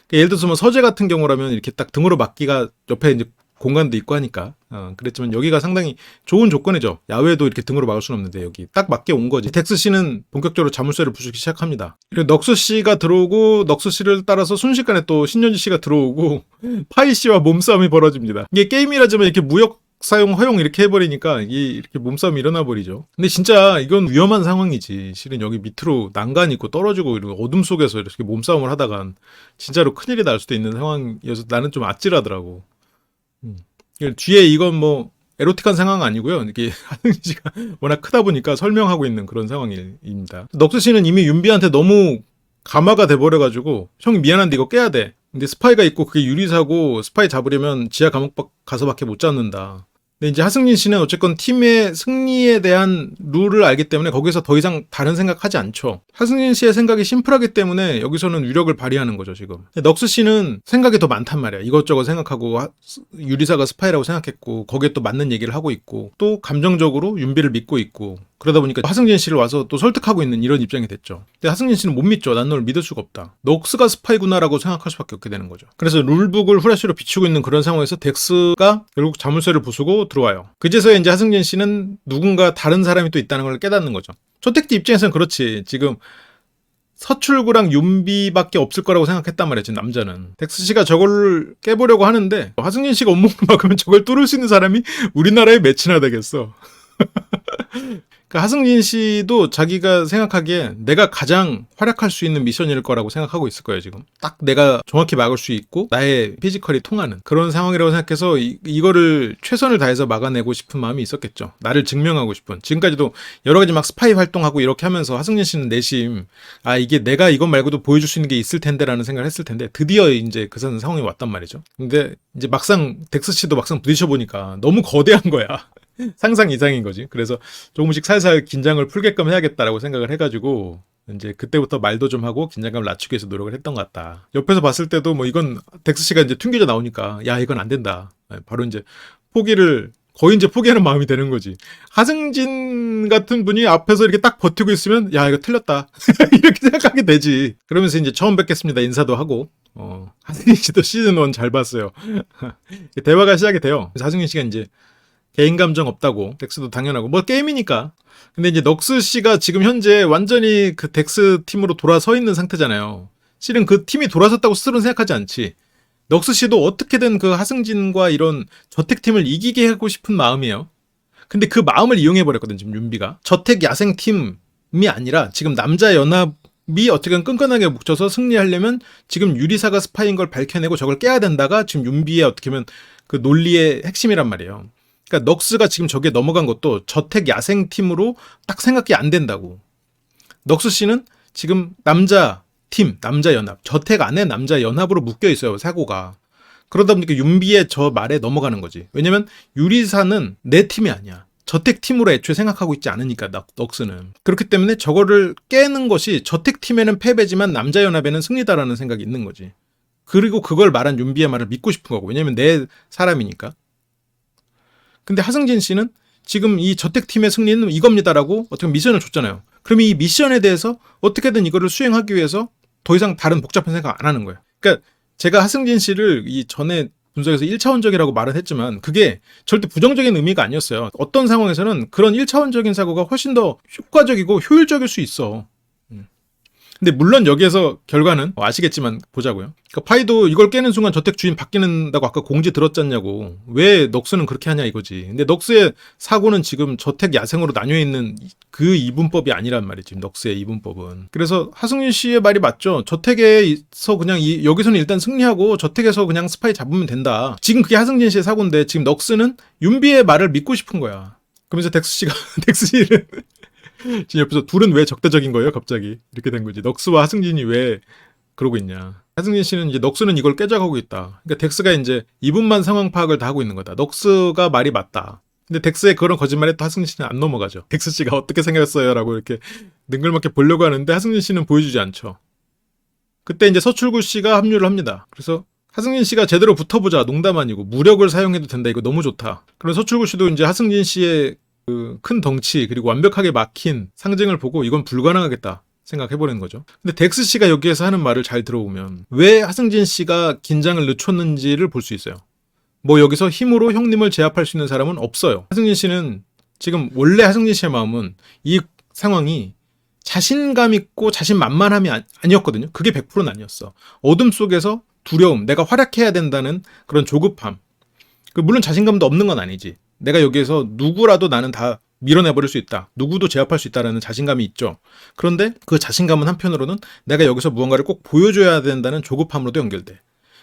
그러니까 예를 들어서 뭐 서재 같은 경우라면 이렇게 딱 등으로 막기가 옆에 이제 공간도 있고 하니까 그랬지만 여기가 상당히 좋은 조건이죠. 야외도 이렇게 등으로 막을 수는 없는데 여기 딱 맞게 온 거지. 덱스 씨는 본격적으로 자물쇠를 부수기 시작합니다. 그리고 넉스 씨가 들어오고 넉스 씨를 따라서 순식간에 또 신현지 씨가 들어오고 파이 씨와 몸싸움이 벌어집니다. 이게 게임이라지만 이렇게 무역 사용 허용 이렇게 해버리니까 이렇게 몸싸움이 일어나 버리죠. 근데 진짜 이건 위험한 상황이지. 실은 여기 밑으로 난간이 있고 떨어지고 이런 어둠 속에서 이렇게 몸싸움을 하다간 진짜로 큰일이 날 수도 있는 상황이어서 나는 좀 아찔하더라고. 뒤에 이건 뭐 에로틱한 상황 아니고요. 이게 하승진 씨가 워낙 크다 보니까 설명하고 있는 그런 상황입니다. 넉스 씨는 이미 윤비한테 너무 감화가 돼버려가지고 형 미안한데 이거 깨야 돼. 근데 스파이가 있고 그게 유리사고 스파이 잡으려면 지하 감옥 가서밖에 못 잡는다. 근데 이제 하승진 씨는 어쨌건 팀의 승리에 대한 룰을 알기 때문에 거기서 더 이상 다른 생각하지 않죠. 하승진 씨의 생각이 심플하기 때문에 여기서는 위력을 발휘하는 거죠, 지금. 넉스 씨는 생각이 더 많단 말이야. 이것저것 생각하고 유리사가 스파이라고 생각했고 거기에 또 맞는 얘기를 하고 있고 또 감정적으로 윤비를 믿고 있고 그러다 보니까 하승진 씨를 와서 또 설득하고 있는 이런 입장이 됐죠. 근데 하승진 씨는 못 믿죠. 난 널 믿을 수가 없다. 넉스가 스파이구나라고 생각할 수밖에 없게 되는 거죠. 그래서 룰북을 후레쉬로 비추고 있는 그런 상황에서 덱스가 결국 자물쇠를 부수고 들어와요. 그제서야 이제 하승진 씨는 누군가 다른 사람이 또 있다는 걸 깨닫는 거죠. 초택지 입장에서는 그렇지. 지금 서출구랑 윤비밖에 없을 거라고 생각했단 말이야, 지금 남자는. 덱스 씨가 저걸 깨보려고 하는데 하승진 씨가 온몸을 막으면 저걸 뚫을 수 있는 사람이 우리나라에 몇이나 되겠어. 그러니까 하승진 씨도 자기가 생각하기에 내가 가장 활약할 수 있는 미션일 거라고 생각하고 있을 거예요, 지금. 딱 내가 정확히 막을 수 있고 나의 피지컬이 통하는 그런 상황이라고 생각해서 이거를 최선을 다해서 막아내고 싶은 마음이 있었겠죠. 나를 증명하고 싶은. 지금까지도 여러 가지 막 스파이 활동하고 이렇게 하면서 하승진 씨는 내심 이게 내가 이것 말고도 보여줄 수 있는 게 있을 텐데라는 생각을 했을 텐데 드디어 이제 그 상황이 왔단 말이죠. 근데 이제 막상 덱스 씨도 막상 부딪혀 보니까 너무 거대한 거야. 상상 이상인 거지. 그래서 조금씩 살살 긴장을 풀게끔 해야겠다라고 생각을 해가지고 이제 그때부터 말도 좀 하고 긴장감을 낮추기 위해서 노력을 했던 것 같다. 옆에서 봤을 때도 뭐 이건 덱스 씨가 이제 튕겨져 나오니까 야 이건 안 된다. 바로 이제 거의 이제 포기하는 마음이 되는 거지. 하승진 같은 분이 앞에서 이렇게 딱 버티고 있으면 야 이거 틀렸다 이렇게 생각하게 되지. 그러면서 이제 처음 뵙겠습니다 인사도 하고 하승진 씨도 시즌 1 잘 봤어요. 대화가 시작이 돼요. 그래서 하승진 씨가 이제 개인 감정 없다고. 덱스도 당연하고. 뭐 게임이니까. 근데 이제 넉스 씨가 지금 현재 완전히 그 덱스 팀으로 돌아서 있는 상태잖아요. 실은 그 팀이 돌아섰다고 스스로는 생각하지 않지. 넉스 씨도 어떻게든 그 하승진과 이런 저택팀을 이기게 하고 싶은 마음이에요. 근데 그 마음을 이용해버렸거든, 지금 윤비가. 저택 야생 팀이 아니라 지금 남자 연합이 어떻게든 끈끈하게 뭉쳐서 승리하려면 지금 유리사가 스파이인 걸 밝혀내고 저걸 깨야 된다가 지금 윤비의 어떻게 보면 그 논리의 핵심이란 말이에요. 그러니까 넉스가 지금 저기에 넘어간 것도 저택 야생팀으로 딱 생각이 안 된다고. 넉스 씨는 지금 남자 팀, 남자 연합, 저택 안에 남자 연합으로 묶여 있어요, 사고가. 그러다 보니까 윤비의 저 말에 넘어가는 거지. 왜냐면 유리사는 내 팀이 아니야. 저택 팀으로 애초에 생각하고 있지 않으니까 넉스는. 그렇기 때문에 저거를 깨는 것이 저택 팀에는 패배지만 남자 연합에는 승리다라는 생각이 있는 거지. 그리고 그걸 말한 윤비의 말을 믿고 싶은 거고. 왜냐면 내 사람이니까. 근데 하승진 씨는 지금 이 저택팀의 승리는 이겁니다라고 어떻게 미션을 줬잖아요. 그럼 이 미션에 대해서 어떻게든 이거를 수행하기 위해서 더 이상 다른 복잡한 생각 안 하는 거예요. 그러니까 제가 하승진 씨를 이 전에 분석에서 1차원적이라고 말은 했지만 그게 절대 부정적인 의미가 아니었어요. 어떤 상황에서는 그런 1차원적인 사고가 훨씬 더 효과적이고 효율적일 수 있어. 근데 물론 여기에서 결과는 아시겠지만 보자고요. 그러니까 파이도 이걸 깨는 순간 저택 주인 바뀌는다고 아까 공지 들었잖냐고. 왜 넉스는 그렇게 하냐 이거지. 근데 넉스의 사고는 지금 저택 야생으로 나뉘어 있는 그 이분법이 아니란 말이지. 넉스의 이분법은. 그래서 하승진 씨의 말이 맞죠. 저택에서 그냥 여기서는 일단 승리하고 저택에서 그냥 스파이 잡으면 된다. 지금 그게 하승진 씨의 사고인데 지금 넉스는 윤비의 말을 믿고 싶은 거야. 그러면서 덱스 씨는 지금 옆에서 둘은 왜 적대적인 거예요? 갑자기 이렇게 된 거지. 넉스와 하승진이 왜 그러고 있냐. 하승진 씨는 이제 넉스는 이걸 깨져가고 있다. 그러니까 덱스가 이제 이분만 상황 파악을 다 하고 있는 거다. 넉스가 말이 맞다. 근데 덱스의 그런 거짓말에 또 하승진 씨는 안 넘어가죠. 덱스 씨가 어떻게 생각했어요? 라고 이렇게 능글맞게 보려고 하는데 하승진 씨는 보여주지 않죠. 그때 이제 서출구 씨가 합류를 합니다. 그래서 하승진 씨가 제대로 붙어보자. 농담 아니고 무력을 사용해도 된다. 이거 너무 좋다. 그럼 서출구 씨도 이제 하승진 씨의 그 큰 덩치 그리고 완벽하게 막힌 상징을 보고 이건 불가능하겠다 생각해버리는 거죠. 근데 덱스 씨가 여기에서 하는 말을 잘 들어보면 왜 하승진 씨가 긴장을 늦췄는지를 볼 수 있어요. 뭐 여기서 힘으로 형님을 제압할 수 있는 사람은 없어요. 하승진 씨는 지금 원래 하승진 씨의 마음은 이 상황이 자신감 있고 자신만만함이 아니었거든요. 그게 100%는 아니었어. 어둠 속에서 두려움, 내가 활약해야 된다는 그런 조급함. 물론 자신감도 없는 건 아니지. 내가 여기에서 누구라도 나는 다 밀어내버릴 수 있다. 누구도 제압할 수 있다라는 자신감이 있죠. 그런데 그 자신감은 한편으로는 내가 여기서 무언가를 꼭 보여줘야 된다는 조급함으로도 연결돼.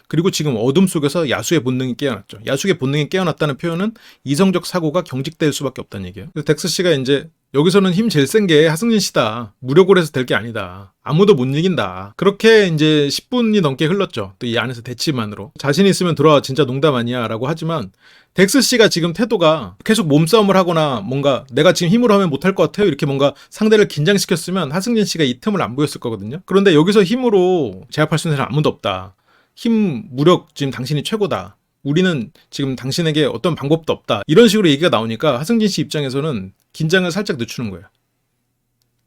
그리고 지금 어둠 속에서 야수의 본능이 깨어났죠. 야수의 본능이 깨어났다는 표현은 이성적 사고가 경직될 수밖에 없다는 얘기예요. 그래서 덱스 씨가 이제 여기서는 힘 제일 센 게 하승진 씨다. 무력으로 해서 될 게 아니다. 아무도 못 이긴다. 그렇게 이제 10분이 넘게 흘렀죠. 또 이 안에서 대치만으로. 자신 있으면 들어와 진짜 농담 아니야 라고 하지만 덱스 씨가 지금 태도가 계속 몸싸움을 하거나 뭔가 내가 지금 힘으로 하면 못할 것 같아요. 이렇게 뭔가 상대를 긴장시켰으면 하승진 씨가 이 틈을 안 보였을 거거든요. 그런데 여기서 힘으로 제압할 수 있는 사람 아무도 없다. 힘, 무력 지금 당신이 최고다. 우리는 지금 당신에게 어떤 방법도 없다. 이런 식으로 얘기가 나오니까 하승진 씨 입장에서는 긴장을 살짝 늦추는 거예요.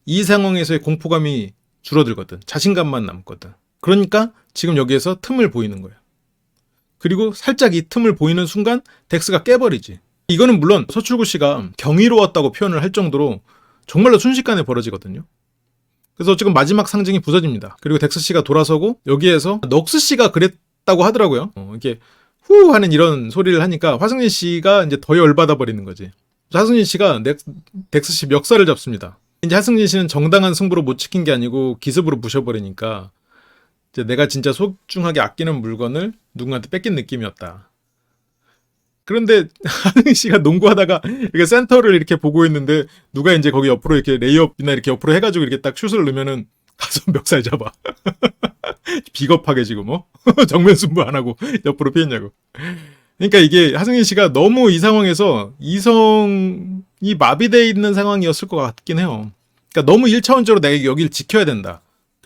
이 상황에서의 공포감이 줄어들거든. 자신감만 남거든. 그러니까 지금 여기에서 틈을 보이는 거예요. 그리고 살짝 이 틈을 보이는 순간 덱스가 깨버리지. 이거는 물론 서출구 씨가 경이로웠다고 표현을 할 정도로 정말로 순식간에 벌어지거든요. 그래서 지금 마지막 상징이 부서집니다. 그리고 덱스 씨가 돌아서고 여기에서 넉스 씨가 그랬다고 하더라고요. 이렇게 후 하는 이런 소리를 하니까 화승진 씨가 이제 더 열받아 버리는 거지. 하승진 씨가 덱스 씨 멱살을 잡습니다. 이제 하승진 씨는 정당한 승부로 못 지킨 게 아니고 기습으로 부셔버리니까 이제 내가 진짜 소중하게 아끼는 물건을 누군가한테 뺏긴 느낌이었다. 그런데 하승진 씨가 농구하다가 이렇게 센터를 이렇게 보고 있는데 누가 이제 거기 옆으로 이렇게 레이업이나 이렇게 옆으로 해가지고 이렇게 딱 슛을 넣으면은 가서 멱살 잡아. 비겁하게 지금 정면 승부 안 하고 옆으로 피했냐고. 그러니까 이게 하승진 씨가 너무 이 상황에서 이성이 마비되어 있는 상황이었을 것 같긴 해요. 그러니까 너무 1차원적으로 내가 여기를 지켜야 된다.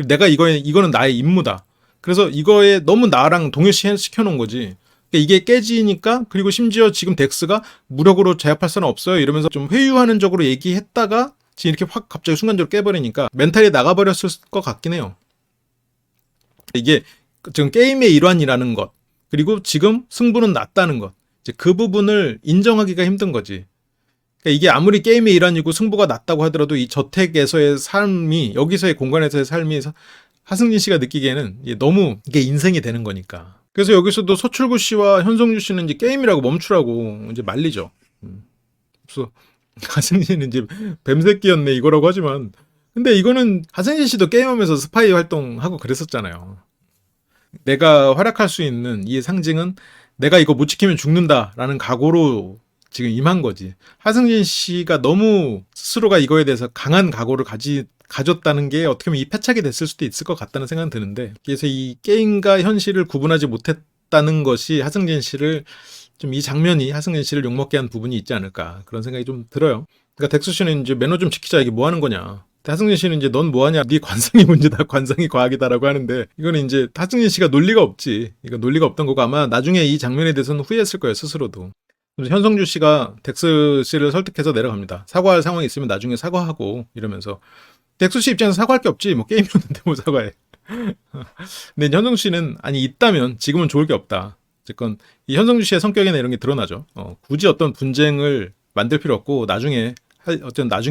내가 이거는 나의 임무다. 그래서 이거에 너무 나랑 동일시켜 놓은 거지. 이게 깨지니까 그리고 심지어 지금 덱스가 무력으로 제압할 수는 없어요 이러면서 좀 회유하는 적으로 얘기했다가 지금 이렇게 확 갑자기 순간적으로 깨버리니까 멘탈이 나가버렸을 것 같긴 해요. 이게 지금 게임의 일환이라는 것 그리고 지금 승부는 났다는 것 이제 그 부분을 인정하기가 힘든 거지. 그러니까 이게 아무리 게임의 일환이고 승부가 났다고 하더라도 이 저택에서의 삶이 여기서의 공간에서의 삶이 하승진 씨가 느끼기에는 너무 이게 인생이 되는 거니까. 그래서 여기서도 서출구 씨와 현성주 씨는 이제 게임이라고 멈추라고 이제 말리죠. 그래서 하승진은 이제 뱀새끼였네 이거라고 하지만 근데 이거는 하승진 씨도 게임하면서 스파이 활동하고 그랬었잖아요. 내가 활약할 수 있는 이 상징은 내가 이거 못 지키면 죽는다라는 각오로 지금 임한 거지. 하승진 씨가 너무 스스로가 이거에 대해서 강한 각오를 가졌다는 게 어떻게 보면 이 패착이 됐을 수도 있을 것 같다는 생각은 드는데 그래서 이 게임과 현실을 구분하지 못했다는 것이 하승진 씨를 좀 이 장면이 하승진 씨를 욕먹게 한 부분이 있지 않을까 그런 생각이 좀 들어요. 그러니까 덱스 씨는 이제 매너 좀 지키자 이게 뭐 하는 거냐. 하승진 씨는 이제 넌 뭐 하냐 네 관상이 문제다 관상이 과학이다라고 하는데 이거는 이제 하승진 씨가 논리가 없지. 이거 논리가 없던 거고 아마 나중에 이 장면에 대해서는 후회했을 거예요 스스로도. 현성주 씨가 덱스 씨를 설득해서 내려갑니다. 사과할 상황이 있으면 나중에 사과하고 이러면서 덱스 씨 입장에서 사과할 게 없지. 뭐 게임이었는데 뭐 사과해. 근데 현성주 씨는 아니 있다면 지금은 좋을 게 없다. 어쨌건 이 현성주 씨의 성격이나 이런 게 드러나죠. 굳이 어떤 분쟁을 만들 필요 없고 나중에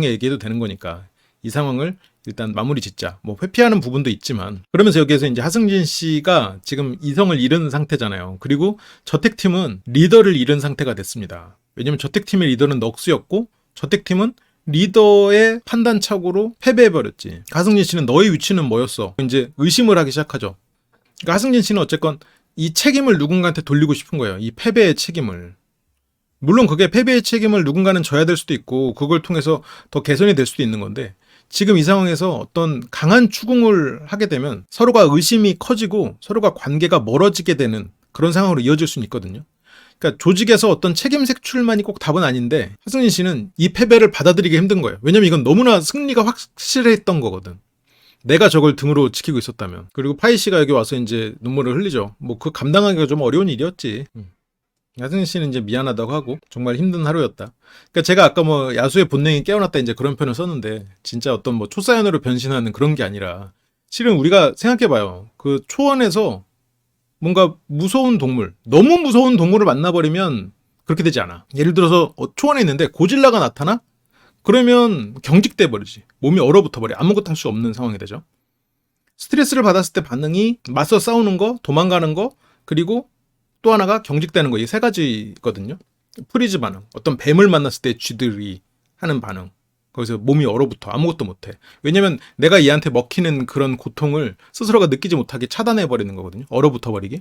얘기해도 되는 거니까 이 상황을 일단 마무리 짓자. 뭐 회피하는 부분도 있지만 그러면서 여기에서 이제 하승진 씨가 지금 이성을 잃은 상태잖아요. 그리고 저택팀은 리더를 잃은 상태가 됐습니다. 왜냐면 저택팀의 리더는 넉스였고 저택팀은 리더의 판단착오로 패배해버렸지. 하승진 씨는 너의 위치는 뭐였어? 이제 의심을 하기 시작하죠. 그러니까 하승진 씨는 어쨌건 이 책임을 누군가한테 돌리고 싶은 거예요. 이 패배의 책임을. 물론 그게 패배의 책임을 누군가는 져야 될 수도 있고 그걸 통해서 더 개선이 될 수도 있는 건데 지금 이 상황에서 어떤 강한 추궁을 하게 되면 서로가 의심이 커지고 서로가 관계가 멀어지게 되는 그런 상황으로 이어질 수는 있거든요. 그러니까 조직에서 어떤 책임 색출만이 꼭 답은 아닌데 하승진 씨는 이 패배를 받아들이기 힘든 거예요. 왜냐면 이건 너무나 승리가 확실했던 거거든. 내가 저걸 등으로 지키고 있었다면. 그리고 파이 씨가 여기 와서 이제 눈물을 흘리죠. 뭐 그 감당하기가 좀 어려운 일이었지. 하승진 씨는 이제 미안하다고 하고 정말 힘든 하루였다. 그러니까 제가 아까 뭐 야수의 본능이 깨어났다 이제 그런 표현을 썼는데 진짜 어떤 뭐 초사연으로 변신하는 그런 게 아니라 실은 우리가 생각해봐요. 그 초원에서 뭔가 무서운 동물, 너무 무서운 동물을 만나버리면 그렇게 되지 않아. 예를 들어서 초원에 있는데 고질라가 나타나? 그러면 경직돼 버리지. 몸이 얼어붙어 버려. 아무것도 할 수 없는 상황이 되죠. 스트레스를 받았을 때 반응이 맞서 싸우는 거, 도망가는 거, 그리고 또 하나가 경직되는 거. 이 세 가지거든요. 프리즈 반응. 어떤 뱀을 만났을 때 쥐들이 하는 반응. 거기서 몸이 얼어붙어. 아무것도 못해. 왜냐면 내가 얘한테 먹히는 그런 고통을 스스로가 느끼지 못하게 차단해버리는 거거든요. 얼어붙어버리기.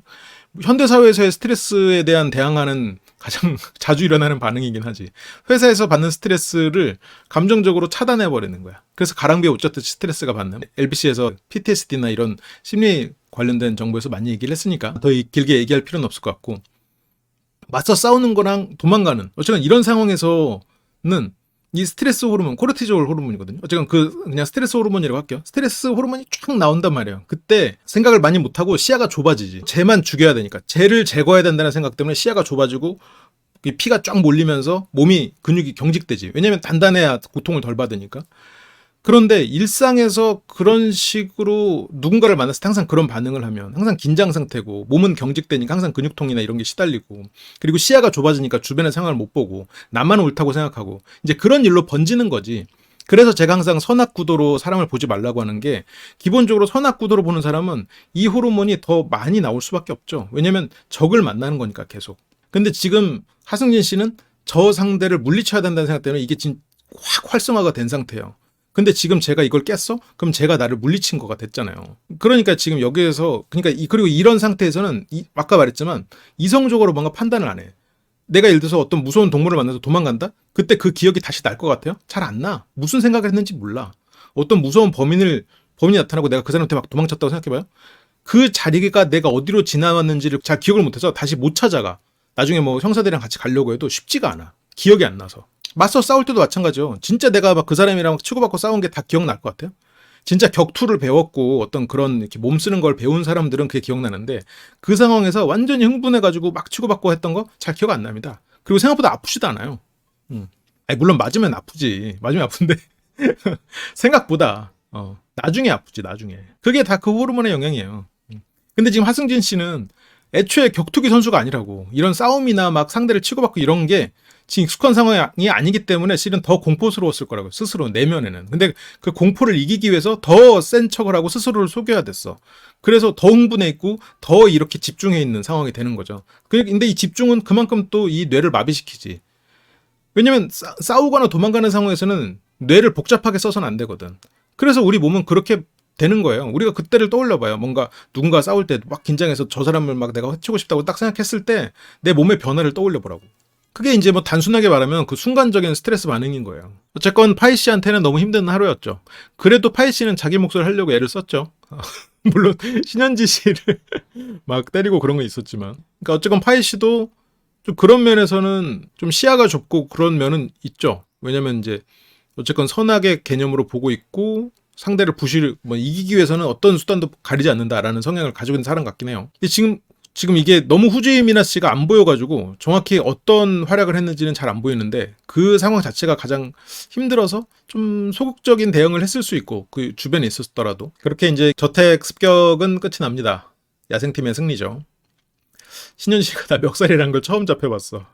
현대사회에서의 스트레스에 대한 대항하는 가장 자주 일어나는 반응이긴 하지. 회사에서 받는 스트레스를 감정적으로 차단해버리는 거야. 그래서 가랑비에 옷 젖듯이 스트레스가 받는. LBC에서 PTSD나 이런 심리 관련된 정보에서 많이 얘기를 했으니까 더 길게 얘기할 필요는 없을 것 같고, 맞서 싸우는 거랑 도망가는, 어쨌든 이런 상황에서는 이 스트레스 호르몬, 코르티졸 호르몬이거든요. 어쨌든 그냥 스트레스 호르몬이라고 할게요. 스트레스 호르몬이 쫙 나온단 말이에요. 그때 생각을 많이 못하고 시야가 좁아지지. 쟤만 죽여야 되니까. 쟤를 제거해야 된다는 생각 때문에 시야가 좁아지고 피가 쫙 몰리면서 몸이, 근육이 경직되지. 왜냐면 단단해야 고통을 덜 받으니까. 그런데 일상에서 그런 식으로 누군가를 만났을 때 항상 그런 반응을 하면 항상 긴장 상태고, 몸은 경직되니까 항상 근육통이나 이런 게 시달리고, 그리고 시야가 좁아지니까 주변의 상황을 못 보고 나만 옳다고 생각하고, 이제 그런 일로 번지는 거지. 그래서 제가 항상 선악구도로 사람을 보지 말라고 하는 게, 기본적으로 선악구도로 보는 사람은 이 호르몬이 더 많이 나올 수밖에 없죠. 왜냐면 적을 만나는 거니까 계속. 근데 지금 하승진 씨는 저 상대를 물리쳐야 된다는 생각 때문에 이게 확 활성화가 된 상태예요. 근데 지금 제가 이걸 깼어? 그럼 제가 나를 물리친 거가 됐잖아요. 그러니까 지금 여기에서, 그러니까 그리고 이런 상태에서는 아까 말했지만 이성적으로 뭔가 판단을 안 해. 내가 예를 들어서 어떤 무서운 동물을 만나서 도망간다? 그때 그 기억이 다시 날 것 같아요? 잘 안 나. 무슨 생각을 했는지 몰라. 어떤 무서운 범인이 나타나고 내가 그 사람한테 막 도망쳤다고 생각해봐요. 그 자리가 내가 어디로 지나왔는지를 잘 기억을 못해서 다시 못 찾아가. 나중에 뭐 형사들이랑 같이 가려고 해도 쉽지가 않아. 기억이 안 나서. 맞서 싸울 때도 마찬가지죠. 진짜 내가 막 그 사람이랑 치고받고 싸운 게 다 기억날 것 같아요. 진짜 격투를 배웠고 어떤 그런 이렇게 몸 쓰는 걸 배운 사람들은 그게 기억나는데, 그 상황에서 완전히 흥분해가지고 막 치고받고 했던 거 잘 기억 안 납니다. 그리고 생각보다 아프지도 않아요. 아니, 물론 맞으면 아프지. 맞으면 아픈데 생각보다 나중에 아프지, 나중에. 그게 다 그 호르몬의 영향이에요. 근데 지금 하승진 씨는 애초에 격투기 선수가 아니라고, 이런 싸움이나 막 상대를 치고받고 이런 게 지금 익숙한 상황이 아니기 때문에 실은 더 공포스러웠을 거라고요. 스스로 내면에는. 근데 그 공포를 이기기 위해서 더 센 척을 하고 스스로를 속여야 됐어. 그래서 더 흥분해 있고 더 이렇게 집중해 있는 상황이 되는 거죠. 근데 이 집중은 그만큼 또 이 뇌를 마비시키지. 왜냐면 싸우거나 도망가는 상황에서는 뇌를 복잡하게 써서는 안 되거든. 그래서 우리 몸은 그렇게 되는 거예요. 우리가 그때를 떠올려봐요. 뭔가 누군가 싸울 때 막 긴장해서 저 사람을 막 내가 해치고 싶다고 딱 생각했을 때 내 몸의 변화를 떠올려보라고. 그게 이제 뭐 단순하게 말하면 그 순간적인 스트레스 반응인 거예요. 어쨌건 파이 씨한테는 너무 힘든 하루였죠. 그래도 파이 씨는 자기 몫을 하려고 애를 썼죠. 물론 신현지 씨를 막 때리고 그런 건 있었지만. 그러니까 어쨌건 파이 씨도 좀 그런 면에서는 좀 시야가 좁고 그런 면은 있죠. 왜냐면 이제 어쨌건 선악의 개념으로 보고 있고, 상대를 이기기 위해서는 어떤 수단도 가리지 않는다라는 성향을 가지고 있는 사람 같긴 해요. 근데 지금 이게 너무 후지이 미나 씨가 안 보여가지고 정확히 어떤 활약을 했는지는 잘 안 보이는데, 그 상황 자체가 가장 힘들어서 좀 소극적인 대응을 했을 수 있고, 그 주변에 있었더라도. 그렇게 이제 저택 습격은 끝이 납니다. 야생팀의 승리죠. 신현 씨가 나 멱살이라는 걸 처음 잡혀봤어.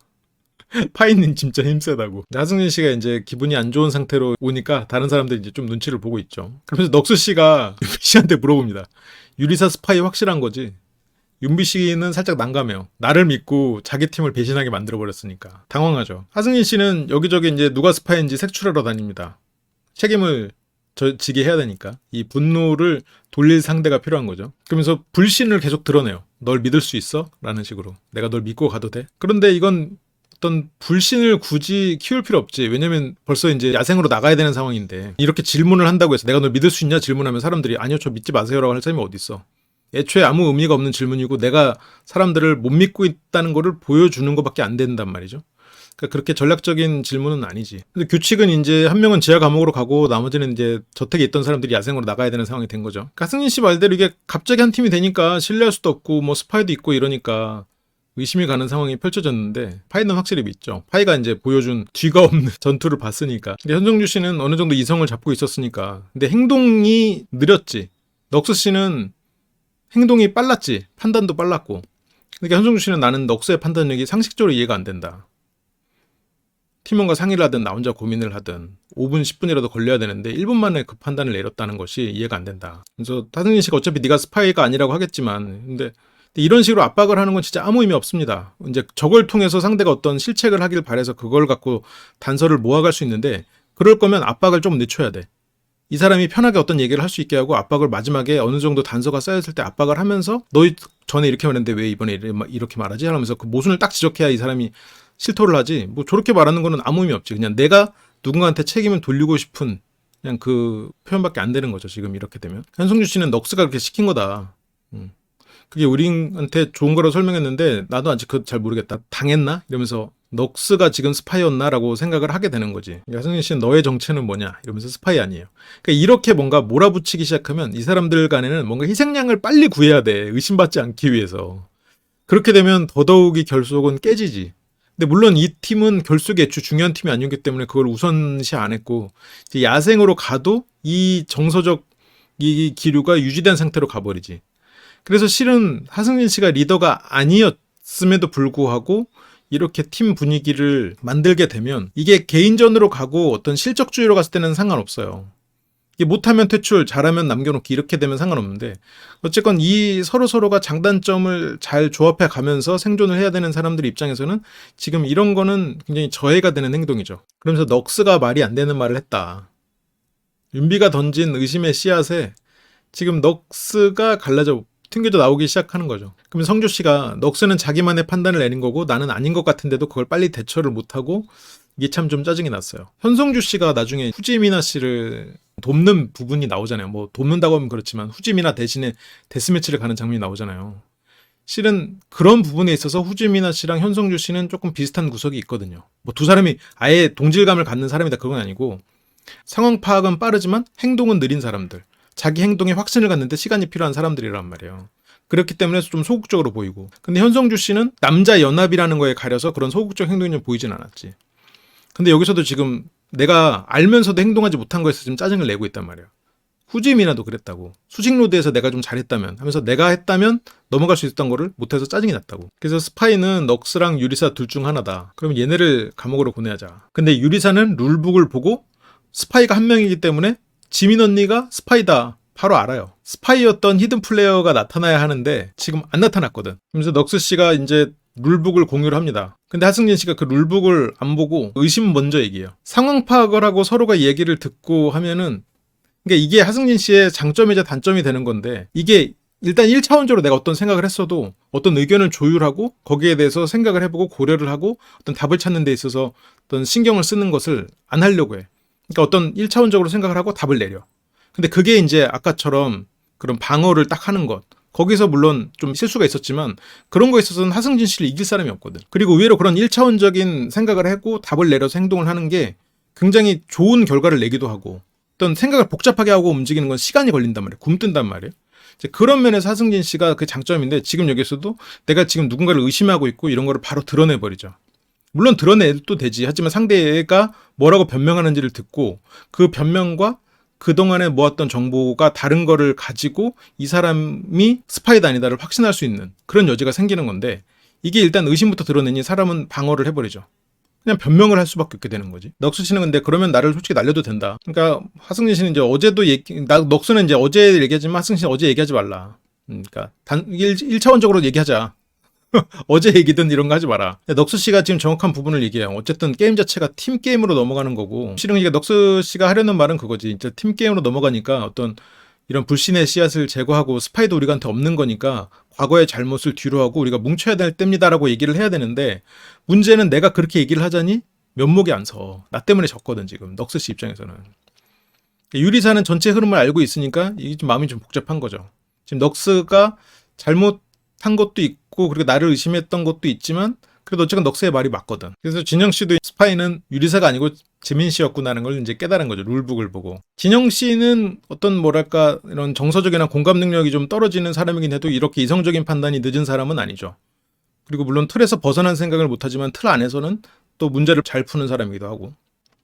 파이는 진짜 힘세다고. 하승진 씨가 이제 기분이 안 좋은 상태로 오니까 다른 사람들이 이제 좀 눈치를 보고 있죠. 그러면서 넉수 씨가 윤비 씨한테 물어봅니다. 유리사 스파이 확실한 거지? 윤비 씨는 살짝 난감해요. 나를 믿고 자기 팀을 배신하게 만들어버렸으니까. 당황하죠. 하승진 씨는 여기저기 이제 누가 스파이인지 색출하러 다닙니다. 책임을 지게 해야 되니까. 이 분노를 돌릴 상대가 필요한 거죠. 그러면서 불신을 계속 드러내요. 널 믿을 수 있어? 라는 식으로. 내가 널 믿고 가도 돼? 그런데 이건 어떤 불신을 굳이 키울 필요 없지. 왜냐면 벌써 이제 야생으로 나가야 되는 상황인데, 이렇게 질문을 한다고 해서 내가 널 믿을 수 있냐 질문하면 사람들이 아니요 저 믿지 마세요라고 할 사람이 어딨어. 애초에 아무 의미가 없는 질문이고 내가 사람들을 못 믿고 있다는 거를 보여주는 것밖에 안 된단 말이죠. 그러니까 그렇게 전략적인 질문은 아니지. 근데 규칙은 이제 한 명은 지하 감옥으로 가고 나머지는 이제 저택에 있던 사람들이 야생으로 나가야 되는 상황이 된 거죠. 그러니까 승진 씨 말대로 이게 갑자기 한 팀이 되니까 신뢰할 수도 없고 뭐 스파이도 있고 이러니까 의심이 가는 상황이 펼쳐졌는데, 파이는 확실히 믿죠. 파이가 이제 보여준 뒤가 없는 전투를 봤으니까. 근데 현정주 씨는 어느 정도 이성을 잡고 있었으니까. 근데 행동이 느렸지. 넉스 씨는 행동이 빨랐지. 판단도 빨랐고. 그러니까 현성주 씨는 나는 넉스의 판단력이 상식적으로 이해가 안 된다. 팀원과 상의를 하든 나 혼자 고민을 하든 5분 10분이라도 걸려야 되는데 1분 만에 그 판단을 내렸다는 것이 이해가 안 된다. 그래서 하승진 씨가 어차피 네가 스파이가 아니라고 하겠지만 근데 이런 식으로 압박을 하는 건 진짜 아무 의미 없습니다. 이제 저걸 통해서 상대가 어떤 실책을 하길 바라서 그걸 갖고 단서를 모아갈 수 있는데 그럴 거면 압박을 좀 늦춰야 돼. 이 사람이 편하게 어떤 얘기를 할 수 있게 하고 압박을 마지막에 어느 정도 단서가 쌓였을 때 압박을 하면서 너 전에 이렇게 말했는데 왜 이번에 이렇게 말하지? 하면서 그 모순을 딱 지적해야 이 사람이 실토를 하지. 뭐 저렇게 말하는 거는 아무 의미 없지. 그냥 내가 누군가한테 책임을 돌리고 싶은 그냥 그 표현밖에 안 되는 거죠. 지금 이렇게 되면. 현성주 씨는 넉스가 그렇게 시킨 거다. 그게 우리한테 좋은 거라고 설명했는데 나도 아직 그거 잘 모르겠다. 당했나? 이러면서 넉스가 지금 스파이였나라고 생각을 하게 되는 거지. 야승진 씨는 너의 정체는 뭐냐? 이러면서 스파이 아니에요. 그러니까 이렇게 뭔가 몰아붙이기 시작하면 이 사람들 간에는 뭔가 희생양을 빨리 구해야 돼. 의심받지 않기 위해서. 그렇게 되면 더더욱이 결속은 깨지지. 근데 물론 이 팀은 결속이 애초 중요한 팀이 아니었기 때문에 그걸 우선시 안 했고 이제 야생으로 가도 이 정서적 이 기류가 유지된 상태로 가버리지. 그래서 실은 하승진 씨가 리더가 아니었음에도 불구하고 이렇게 팀 분위기를 만들게 되면 이게 개인전으로 가고 어떤 실적주의로 갔을 때는 상관없어요. 이게 못하면 퇴출, 잘하면 남겨놓기 이렇게 되면 상관없는데 어쨌건 이 서로서로가 장단점을 잘 조합해 가면서 생존을 해야 되는 사람들 입장에서는 지금 이런 거는 굉장히 저해가 되는 행동이죠. 그러면서 넉스가 말이 안 되는 말을 했다. 윤비가 던진 의심의 씨앗에 지금 넉스가 갈라져 튕겨져 나오기 시작하는 거죠. 그럼 성주 씨가 넉스는 자기만의 판단을 내린 거고 나는 아닌 것 같은데도 그걸 빨리 대처를 못하고 이게 참 좀 짜증이 났어요. 현성주 씨가 나중에 후지미나 씨를 돕는 부분이 나오잖아요. 뭐 돕는다고 하면 그렇지만 후지미나 대신에 데스매치를 가는 장면이 나오잖아요. 실은 그런 부분에 있어서 후지미나 씨랑 현성주 씨는 조금 비슷한 구석이 있거든요. 뭐 두 사람이 아예 동질감을 갖는 사람이다 그건 아니고 상황 파악은 빠르지만 행동은 느린 사람들. 자기 행동에 확신을 갖는데 시간이 필요한 사람들이란 말이에요. 그렇기 때문에 좀 소극적으로 보이고. 근데 현성주 씨는 남자 연합이라는 거에 가려서 그런 소극적 행동이 좀 보이진 않았지. 근데 여기서도 지금 내가 알면서도 행동하지 못한 거에서 지금 짜증을 내고 있단 말이에요. 후지미나도 그랬다고. 수직로드에서 내가 좀 잘했다면 하면서 내가 했다면 넘어갈 수 있었던 거를 못해서 짜증이 났다고. 그래서 스파이는 넉스랑 유리사 둘 중 하나다. 그럼 얘네를 감옥으로 보내야자. 근데 유리사는 룰북을 보고 스파이가 한 명이기 때문에 지민 언니가 스파이다. 바로 알아요. 스파이였던 히든 플레이어가 나타나야 하는데 지금 안 나타났거든. 그래서 넉스 씨가 이제 룰북을 공유를 합니다. 근데 하승진 씨가 그 룰북을 안 보고 의심 먼저 얘기해요. 상황 파악을 하고 서로가 얘기를 듣고 하면은 그러니까 이게 하승진 씨의 장점이자 단점이 되는 건데 이게 일단 1차원적으로 내가 어떤 생각을 했어도 어떤 의견을 조율하고 거기에 대해서 생각을 해보고 고려를 하고 어떤 답을 찾는 데 있어서 어떤 신경을 쓰는 것을 안 하려고 해. 그러니까 어떤 1차원적으로 생각을 하고 답을 내려. 근데 그게 이제 아까처럼 그런 방어를 딱 하는 것. 거기서 물론 좀 실수가 있었지만 그런 거에 있어서는 하승진 씨를 이길 사람이 없거든. 그리고 의외로 그런 1차원적인 생각을 하고 답을 내려서 행동을 하는 게 굉장히 좋은 결과를 내기도 하고 어떤 생각을 복잡하게 하고 움직이는 건 시간이 걸린단 말이에요. 굼뜬단 말이에요. 이제 그런 면에서 하승진 씨가 그 장점인데 지금 여기서도 내가 지금 누군가를 의심하고 있고 이런 거를 바로 드러내버리죠. 물론 드러내도 되지. 하지만 상대가 뭐라고 변명하는지를 듣고 그 변명과 그동안에 모았던 정보가 다른 거를 가지고 이 사람이 스파이다 아니다를 확신할 수 있는 그런 여지가 생기는 건데 이게 일단 의심부터 드러내니 사람은 방어를 해버리죠. 그냥 변명을 할 수밖에 없게 되는 거지. 넉스 씨는 근데 그러면 나를 솔직히 날려도 된다. 그러니까 하승진 씨는 이제 어제도 넉스는 이제 어제 얘기하지만 하승진 씨는 어제 얘기하지 말라. 그러니까 1차원적으로 얘기하자. 어제 얘기든 이런 거 하지 마라. 넉스 씨가 지금 정확한 부분을 얘기해요. 어쨌든 게임 자체가 팀 게임으로 넘어가는 거고 실은 이게 넋스 씨가 하려는 말은 그거지. 이제 팀 게임으로 넘어가니까 어떤 이런 불신의 씨앗을 제거하고 스파이도 우리한테 없는 거니까 과거의 잘못을 뒤로하고 우리가 뭉쳐야 될 때입니다라고 얘기를 해야 되는데 문제는 내가 그렇게 얘기를 하자니 면목이 안 서. 나 때문에 졌거든 지금 넋스 씨 입장에서는. 유리사는 전체 흐름을 알고 있으니까 이게 좀 마음이 좀 복잡한 거죠. 지금 넋스가 잘못한 것도 있고 그리고 나를 의심했던 것도 있지만 그래도 어쨌든 넋스의 말이 맞거든. 그래서 진영 씨도 스파이는 유리사가 아니고 지민 씨였구나라는 걸 이제 깨달은 거죠. 룰북을 보고. 진영 씨는 어떤 뭐랄까 이런 정서적이나 공감 능력이 좀 떨어지는 사람이긴 해도 이렇게 이성적인 판단이 늦은 사람은 아니죠. 그리고 물론 틀에서 벗어난 생각을 못하지만 틀 안에서는 또 문제를 잘 푸는 사람이기도 하고.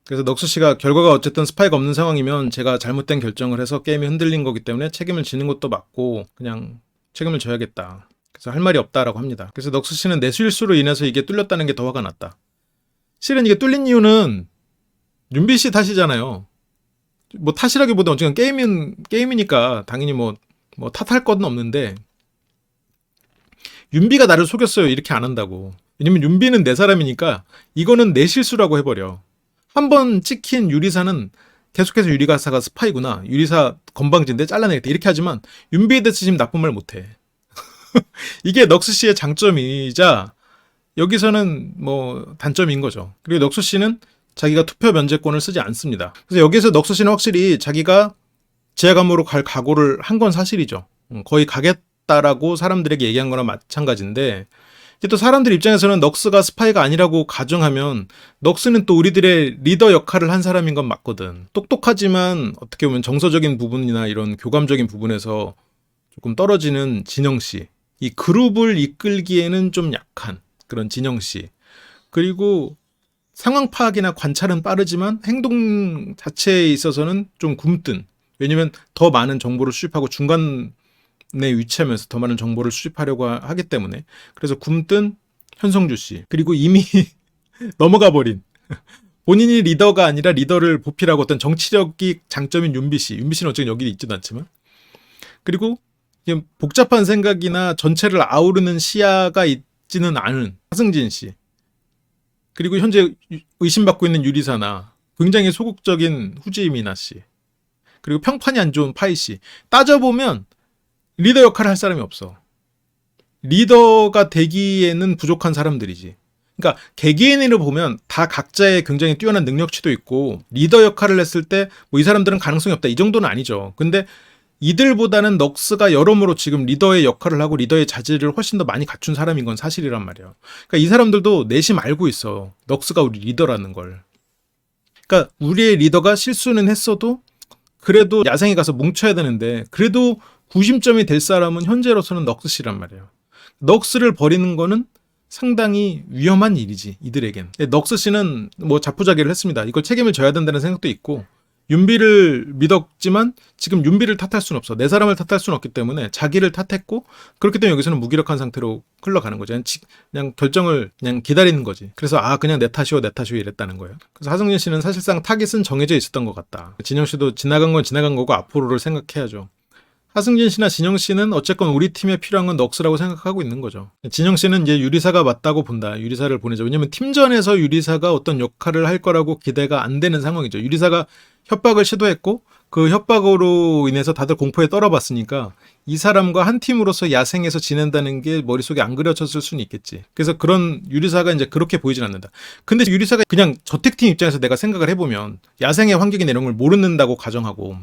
그래서 넋스 씨가 결과가 어쨌든 스파이가 없는 상황이면 제가 잘못된 결정을 해서 게임이 흔들린 거기 때문에 책임을 지는 것도 맞고 그냥 책임을 져야겠다. 그래서 할 말이 없다라고 합니다. 그래서 넉스 씨는 내 실수로 인해서 이게 뚫렸다는 게 더 화가 났다. 실은 이게 뚫린 이유는 윤비 씨 탓이잖아요. 뭐 탓이라기보다 어쨌든 게임이니까 당연히 뭐 탓할 건 없는데, 윤비가 나를 속였어요 이렇게 안 한다고. 왜냐면 윤비는 내 사람이니까 이거는 내 실수라고 해버려. 한번 찍힌 유리사는 계속해서 유리사가 스파이구나, 유리사 건방진데 잘라내겠다 이렇게 하지만 윤비에 대해서 지금 나쁜 말 못해. 이게 넉스 씨의 장점이자 여기서는 뭐 단점인 거죠. 그리고 넉스 씨는 자기가 투표 면제권을 쓰지 않습니다. 그래서 여기서 넉스 씨는 확실히 자기가 제야감으로 갈 각오를 한 건 사실이죠. 거의 가겠다라고 사람들에게 얘기한 거랑 마찬가지인데, 이제 또 사람들 입장에서는 넉스가 스파이가 아니라고 가정하면 넉스는 또 우리들의 리더 역할을 한 사람인 건 맞거든. 똑똑하지만 어떻게 보면 정서적인 부분이나 이런 교감적인 부분에서 조금 떨어지는 진영 씨. 이 그룹을 이끌기에는 좀 약한 그런 진영 씨. 그리고 상황 파악이나 관찰은 빠르지만 행동 자체에 있어서는 좀 굼뜬. 왜냐면 더 많은 정보를 수집하고 중간에 위치하면서 더 많은 정보를 수집하려고 하기 때문에. 그래서 굼뜬 현성주 씨. 그리고 이미 넘어가 버린, 본인이 리더가 아니라 리더를 보필하고 어떤 정치력이 장점인 윤비 씨. 윤비 씨는 어쨌든 여기 있지도 않지만. 그리고 복잡한 생각이나 전체를 아우르는 시야가 있지는 않은 하승진 씨. 그리고 현재 의심받고 있는 유리사나 굉장히 소극적인 후지미나 씨. 그리고 평판이 안 좋은 파이 씨. 따져보면 리더 역할을 할 사람이 없어. 리더가 되기에는 부족한 사람들이지. 그러니까 개개인으로 보면 다 각자의 굉장히 뛰어난 능력치도 있고 리더 역할을 했을 때 뭐 이 사람들은 가능성이 없다 이 정도는 아니죠. 근데 이들보다는 넉스가 여러모로 지금 리더의 역할을 하고 리더의 자질을 훨씬 더 많이 갖춘 사람인 건 사실이란 말이에요. 그러니까 이 사람들도 내심 알고 있어. 넉스가 우리 리더라는 걸. 그러니까 우리의 리더가 실수는 했어도 그래도 야생에 가서 뭉쳐야 되는데 그래도 구심점이 될 사람은 현재로서는 넉스 씨란 말이에요. 넉스를 버리는 거는 상당히 위험한 일이지 이들에겐. 넉스 씨는 뭐 자포자기를 했습니다. 이걸 책임을 져야 된다는 생각도 있고, 윤비를 믿었지만 지금 윤비를 탓할 수는 없어. 내 사람을 탓할 수는 없기 때문에 자기를 탓했고, 그렇기 때문에 여기서는 무기력한 상태로 흘러가는 거죠. 그냥 결정을 그냥 기다리는 거지. 그래서 그냥 내 탓이오 이랬다는 거예요. 그래서 하승진 씨는 사실상 타깃은 정해져 있었던 것 같다. 진영 씨도 지나간 건 지나간 거고 앞으로를 생각해야죠. 하승진 씨나 진영 씨는 어쨌건 우리 팀에 필요한 건 넉스라고 생각하고 있는 거죠. 진영 씨는 이제 유리사가 맞다고 본다. 유리사를 보내죠. 왜냐면 팀전에서 유리사가 어떤 역할을 할 거라고 기대가 안 되는 상황이죠. 유리사가 협박을 시도했고 그 협박으로 인해서 다들 공포에 떨어봤으니까 이 사람과 한 팀으로서 야생에서 지낸다는 게 머릿속에 안 그려졌을 수는 있겠지. 그래서 그런 유리사가 이제 그렇게 보이진 않는다. 근데 유리사가 그냥 저택팀 입장에서 내가 생각을 해보면 야생의 환경이나 이런 걸 모른다고 가정하고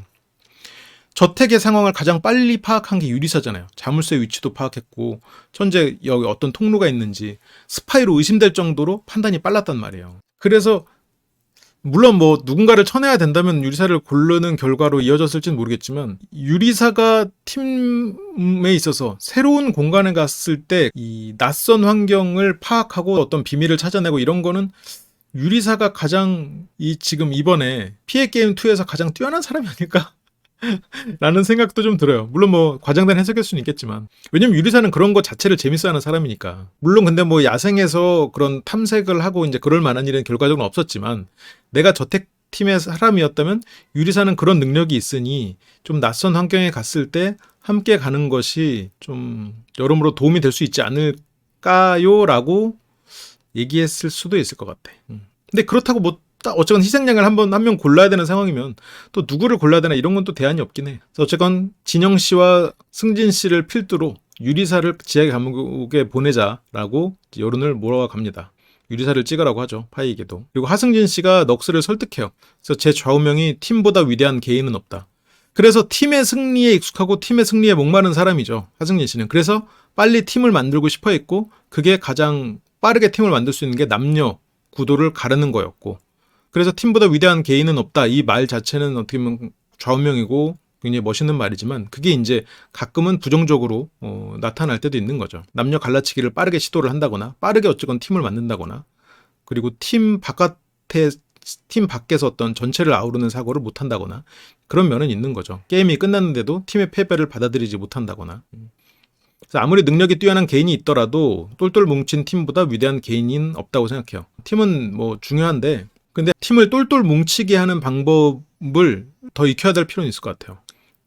저택의 상황을 가장 빨리 파악한 게 유리사잖아요. 자물쇠 위치도 파악했고 현재 여기 어떤 통로가 있는지 스파이로 의심될 정도로 판단이 빨랐단 말이에요. 그래서 물론 뭐 누군가를 쳐내야 된다면 유리사를 고르는 결과로 이어졌을지는 모르겠지만 유리사가 팀에 있어서 새로운 공간에 갔을 때 이 낯선 환경을 파악하고 어떤 비밀을 찾아내고 이런 거는 유리사가 가장 지금 이번에 피해 게임 2에서 가장 뛰어난 사람이 아닐까? 라는 생각도 좀 들어요. 물론 뭐 과장된 해석일 수는 있겠지만, 왜냐면 유리사는 그런 거 자체를 재밌어하는 사람이니까. 물론 근데 뭐 야생에서 그런 탐색을 하고 이제 그럴 만한 일은 결과적으로 없었지만, 내가 저택팀의 사람이었다면 유리사는 그런 능력이 있으니 좀 낯선 환경에 갔을 때 함께 가는 것이 좀 여러모로 도움이 될 수 있지 않을까요? 라고 얘기했을 수도 있을 것 같아. 근데 그렇다고 뭐 어쨌건 희생양을 한 명 골라야 되는 상황이면 또 누구를 골라야 되나 이런 건 또 대안이 없긴 해. 그래서 어쨌건 진영 씨와 승진 씨를 필두로 유리사를 지하 감옥에 보내자라고 여론을 몰아갑니다. 유리사를 찍으라고 하죠. 파이에게도. 그리고 하승진 씨가 넉스를 설득해요. 그래서 제 좌우명이 팀보다 위대한 개인은 없다. 그래서 팀의 승리에 익숙하고 팀의 승리에 목마른 사람이죠. 하승진 씨는. 그래서 빨리 팀을 만들고 싶어 했고 그게 가장 빠르게 팀을 만들 수 있는 게 남녀 구도를 가르는 거였고, 그래서 팀보다 위대한 개인은 없다. 이 말 자체는 어떻게 보면 좌우명이고 굉장히 멋있는 말이지만 그게 이제 가끔은 부정적으로 나타날 때도 있는 거죠. 남녀 갈라치기를 빠르게 시도를 한다거나 빠르게 어쨌건 팀을 만든다거나, 그리고 팀 밖에서 어떤 전체를 아우르는 사고를 못한다거나 그런 면은 있는 거죠. 게임이 끝났는데도 팀의 패배를 받아들이지 못한다거나. 그래서 아무리 능력이 뛰어난 개인이 있더라도 똘똘 뭉친 팀보다 위대한 개인은 없다고 생각해요. 팀은 뭐 중요한데, 근데 팀을 똘똘 뭉치게 하는 방법을 더 익혀야 될 필요는 있을 것 같아요.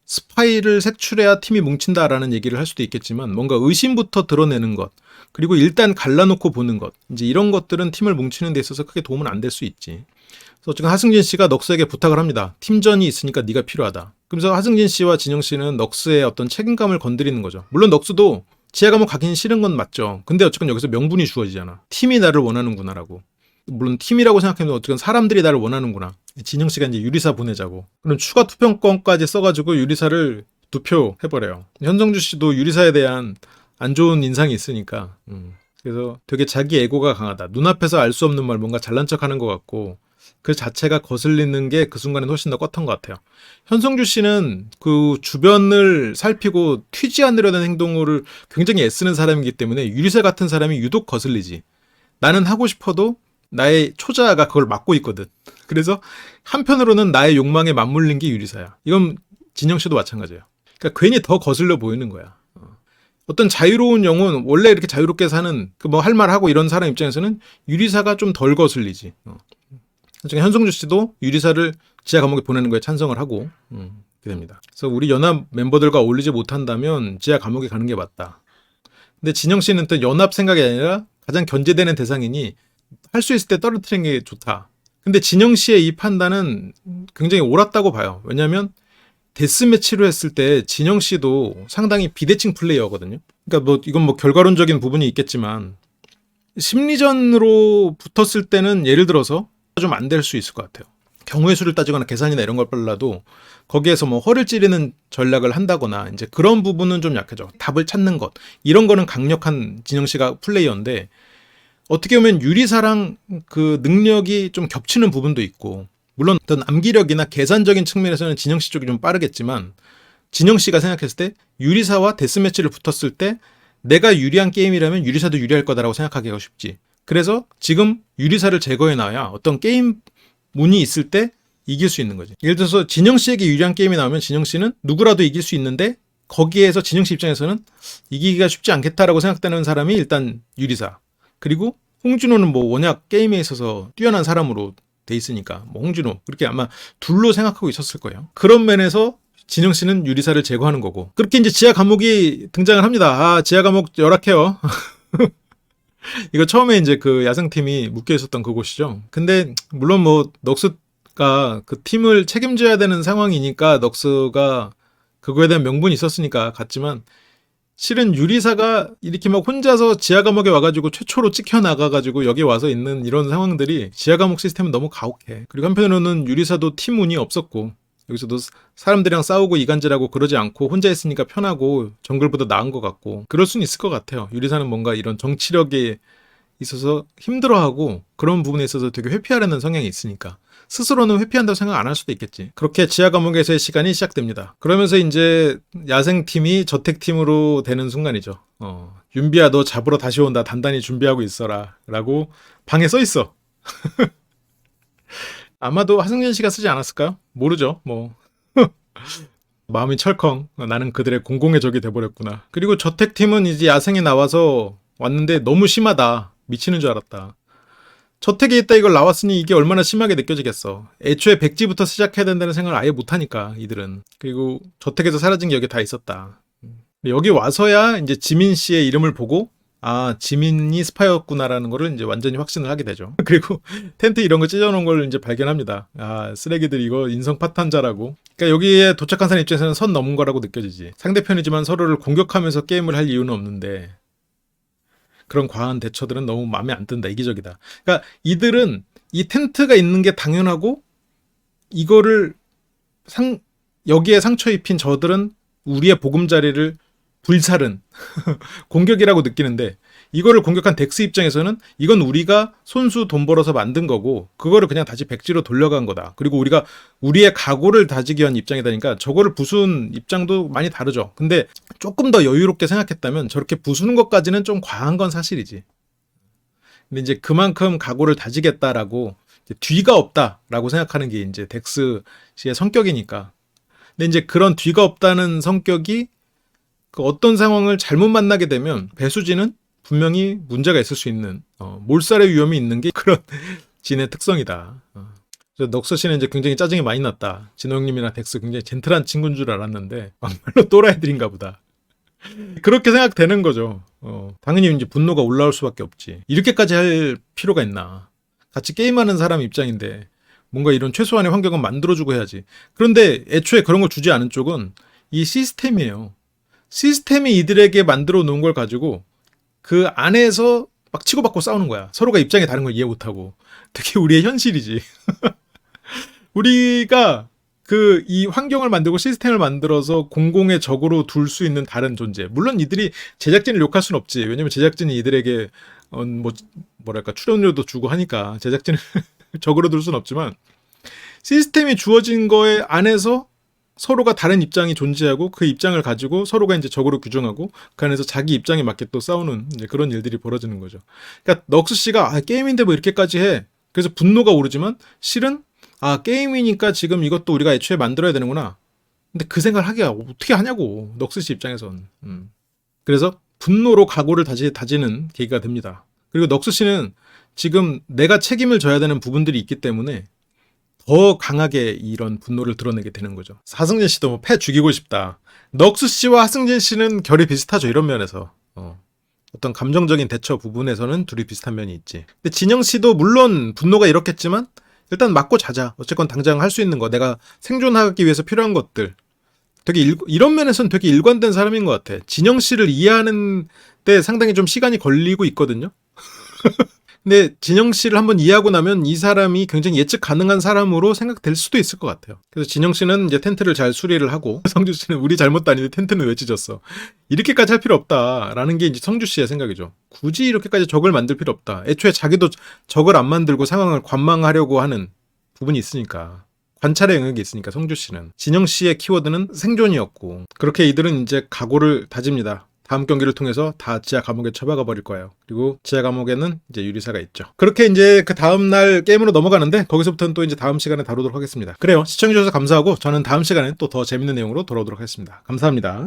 스파이를 색출해야 팀이 뭉친다라는 얘기를 할 수도 있겠지만, 뭔가 의심부터 드러내는 것, 그리고 일단 갈라놓고 보는 것, 이제 이런 것들은 팀을 뭉치는 데 있어서 크게 도움은 안 될 수 있지. 그래서 지금 하승진 씨가 넉스에게 부탁을 합니다. 팀전이 있으니까 네가 필요하다. 그러면서 하승진 씨와 진영 씨는 넉스의 어떤 책임감을 건드리는 거죠. 물론 넉스도 지하 감옥 가긴 싫은 건 맞죠. 근데 어쨌건 여기서 명분이 주어지잖아. 팀이 나를 원하는구나라고. 물론 팀이라고 생각하면 어쨌든 사람들이 나를 원하는구나. 진영 씨가 이제 유리사 보내자고. 그럼 추가 투표권까지 써가지고 유리사를 2표 해버려요. 현성주 씨도 유리사에 대한 안 좋은 인상이 있으니까. 그래서 되게 자기 애고가 강하다. 눈앞에서 알 수 없는 말, 뭔가 잘난 척하는 것 같고 그 자체가 거슬리는 게 그 순간에 훨씬 더 껐던 것 같아요. 현성주 씨는 그 주변을 살피고 튀지 않으려는 행동을 굉장히 애쓰는 사람이기 때문에 유리사 같은 사람이 유독 거슬리지. 나는 하고 싶어도 나의 초자가 그걸 막고 있거든. 그래서 한편으로는 나의 욕망에 맞물린 게 유리사야. 이건 진영 씨도 마찬가지예요. 그러니까 괜히 더 거슬려 보이는 거야. 어떤 자유로운 영혼, 원래 이렇게 자유롭게 사는 그 뭐 할 말 하고 이런 사람 입장에서는 유리사가 좀 덜 거슬리지. 현성주 씨도 유리사를 지하 감옥에 보내는 거에 찬성을 하고 그렇게 됩니다. 그래서 우리 연합 멤버들과 어울리지 못한다면 지하 감옥에 가는 게 맞다. 근데 진영 씨는 또 연합 생각이 아니라 가장 견제되는 대상이니 할 수 있을 때 떨어뜨리는 게 좋다. 근데 진영 씨의 이 판단은 굉장히 옳았다고 봐요. 왜냐하면 데스매치로 했을 때 진영 씨도 상당히 비대칭 플레이어거든요. 그러니까 뭐 이건 뭐 결과론적인 부분이 있겠지만 심리전으로 붙었을 때는 예를 들어서 좀 안 될 수 있을 것 같아요. 경우의 수를 따지거나 계산이나 이런 걸 빨라도 거기에서 뭐 허를 찌르는 전략을 한다거나 이제 그런 부분은 좀 약해져. 답을 찾는 것. 이런 거는 강력한 진영 씨가 플레이어인데 어떻게 보면 유리사랑 그 능력이 좀 겹치는 부분도 있고 물론 어떤 암기력이나 계산적인 측면에서는 진영 씨 쪽이 좀 빠르겠지만 진영 씨가 생각했을 때 유리사와 데스매치를 붙었을 때 내가 유리한 게임이라면 유리사도 유리할 거다라고 생각하기가 쉽지. 그래서 지금 유리사를 제거해 놔야 어떤 게임 문이 있을 때 이길 수 있는 거지. 예를 들어서 진영 씨에게 유리한 게임이 나오면 진영 씨는 누구라도 이길 수 있는데 거기에서 진영 씨 입장에서는 이기기가 쉽지 않겠다라고 생각되는 사람이 일단 유리사. 그리고 홍준호는 뭐 워낙 게임에 있어서 뛰어난 사람으로 돼 있으니까 뭐 홍준호 그렇게 아마 둘로 생각하고 있었을 거예요. 그런 면에서 진영 씨는 유리사를 제거하는 거고 그렇게 이제 지하 감옥이 등장을 합니다. 아 지하 감옥 열악해요. 이거 처음에 이제 그 야생팀이 묶여 있었던 그곳이죠. 근데 물론 뭐 넉스가 그 팀을 책임져야 되는 상황이니까 넉스가 그거에 대한 명분이 있었으니까 갔지만 실은 유리사가 이렇게 막 혼자서 지하 감옥에 와가지고 최초로 찍혀 나가가지고 여기 와서 있는 이런 상황들이 지하 감옥 시스템은 너무 가혹해. 그리고 한편으로는 유리사도 팀 운이 없었고 여기서도 사람들이랑 싸우고 이간질하고 그러지 않고 혼자 있으니까 편하고 정글보다 나은 것 같고 그럴 수는 있을 것 같아요. 유리사는 뭔가 이런 정치력에 있어서 힘들어하고 그런 부분에 있어서 되게 회피하려는 성향이 있으니까 스스로는 회피한다고 생각 안 할 수도 있겠지. 그렇게 지하 감옥에서의 시간이 시작됩니다. 그러면서 이제 야생팀이 저택팀으로 되는 순간이죠. 윤비야 너 잡으러 다시 온다. 단단히 준비하고 있어라. 라고 방에 써 있어. 아마도 하승진 씨가 쓰지 않았을까요? 모르죠. 뭐 마음이 철컹. 나는 그들의 공공의 적이 돼버렸구나. 그리고 저택팀은 이제 야생에 나와서 왔는데 너무 심하다. 미치는 줄 알았다. 저택에 있다 이걸 나왔으니 이게 얼마나 심하게 느껴지겠어. 애초에 백지부터 시작해야 된다는 생각을 아예 못하니까 이들은. 그리고 저택에서 사라진 게 여기 다 있었다. 여기 와서야 이제 지민 씨의 이름을 보고 아 지민이 스파이였구나라는 거를 이제 완전히 확신을 하게 되죠. 그리고 텐트 이런 거 찢어놓은 걸 이제 발견합니다. 아 쓰레기들 이거 인성 파탄자라고. 그러니까 여기에 도착한 사람 입장에서는 선 넘은 거라고 느껴지지. 상대편이지만 서로를 공격하면서 게임을 할 이유는 없는데 그런 과한 대처들은 너무 마음에 안 든다. 이기적이다. 그러니까 이들은 이 텐트가 있는 게 당연하고 이거를 여기에 상처 입힌 저들은 우리의 보금자리를 불살은 공격이라고 느끼는데 이거를 공격한 덱스 입장에서는 이건 우리가 손수 돈 벌어서 만든 거고 그거를 그냥 다시 백지로 돌려간 거다. 그리고 우리가 우리의 각오를 다지기 위한 입장이다니까 저거를 부순 입장도 많이 다르죠. 근데 조금 더 여유롭게 생각했다면 저렇게 부수는 것까지는 좀 과한 건 사실이지. 근데 이제 그만큼 각오를 다지겠다라고 뒤가 없다라고 생각하는 게 이제 덱스 씨의 성격이니까. 근데 이제 그런 뒤가 없다는 성격이 그 어떤 상황을 잘못 만나게 되면 배수진은 분명히 문제가 있을 수 있는 몰살의 위험이 있는 게 그런 진의 특성이다. 그래서 넉스 씨는 이제 굉장히 짜증이 많이 났다. 진호 형님이나 덱스 굉장히 젠틀한 친구인 줄 알았는데 막말로 또라이들인가 보다. 그렇게 생각되는 거죠. 당연히 이제 분노가 올라올 수밖에 없지. 이렇게까지 할 필요가 있나. 같이 게임하는 사람 입장인데 뭔가 이런 최소한의 환경은 만들어주고 해야지. 그런데 애초에 그런 걸 주지 않은 쪽은 이 시스템이에요. 시스템이 이들에게 만들어 놓은 걸 가지고 그 안에서 막 치고받고 싸우는 거야. 서로가 입장이 다른 걸 이해 못하고. 특히 우리의 현실이지. 우리가 이 환경을 만들고 시스템을 만들어서 공공의 적으로 둘 수 있는 다른 존재. 물론 이들이 제작진을 욕할 순 없지. 왜냐면 제작진이 이들에게 뭐랄까 출연료도 주고 하니까 제작진을 적으로 둘 순 없지만 시스템이 주어진 거에 안에서 서로가 다른 입장이 존재하고 그 입장을 가지고 서로가 이제 적으로 규정하고 그 안에서 자기 입장에 맞게 또 싸우는 이제 그런 일들이 벌어지는 거죠. 그러니까 넉스 씨가 게임인데 뭐 이렇게까지 해. 그래서 분노가 오르지만 실은 게임이니까 지금 이것도 우리가 애초에 만들어야 되는구나. 근데 그 생각을 하기가 어떻게 하냐고. 넉스 씨 입장에선. 그래서 분노로 각오를 다시 다지는 계기가 됩니다. 그리고 넉스 씨는 지금 내가 책임을 져야 되는 부분들이 있기 때문에 더 강하게 이런 분노를 드러내게 되는 거죠. 하승진 씨도 뭐 패 죽이고 싶다. 넉스 씨와 하승진 씨는 결이 비슷하죠. 이런 면에서. 어떤 감정적인 대처 부분에서는 둘이 비슷한 면이 있지. 근데 진영 씨도 물론 분노가 이렇겠지만 일단 맞고 자자. 어쨌건 당장 할 수 있는 거, 내가 생존하기 위해서 필요한 것들. 되게 이런 면에서는 되게 일관된 사람인 것 같아. 진영 씨를 이해하는 데 상당히 좀 시간이 걸리고 있거든요. 근데 진영 씨를 한번 이해하고 나면 이 사람이 굉장히 예측 가능한 사람으로 생각될 수도 있을 것 같아요. 그래서 진영 씨는 이제 텐트를 잘 수리를 하고 성주 씨는 우리 잘못도 아닌데 텐트는 왜 찢었어. 이렇게까지 할 필요 없다라는 게 이제 성주 씨의 생각이죠. 굳이 이렇게까지 적을 만들 필요 없다. 애초에 자기도 적을 안 만들고 상황을 관망하려고 하는 부분이 있으니까. 관찰의 영역이 있으니까 성주 씨는. 진영 씨의 키워드는 생존이었고 그렇게 이들은 이제 각오를 다집니다. 다음 경기를 통해서 다 지하 감옥에 처박아 버릴 거예요. 그리고 지하 감옥에는 이제 유리사가 있죠. 그렇게 이제 그 다음 날 게임으로 넘어가는데 거기서부터는 또 이제 다음 시간에 다루도록 하겠습니다. 그래요. 시청해주셔서 감사하고 저는 다음 시간에 또 더 재밌는 내용으로 돌아오도록 하겠습니다. 감사합니다.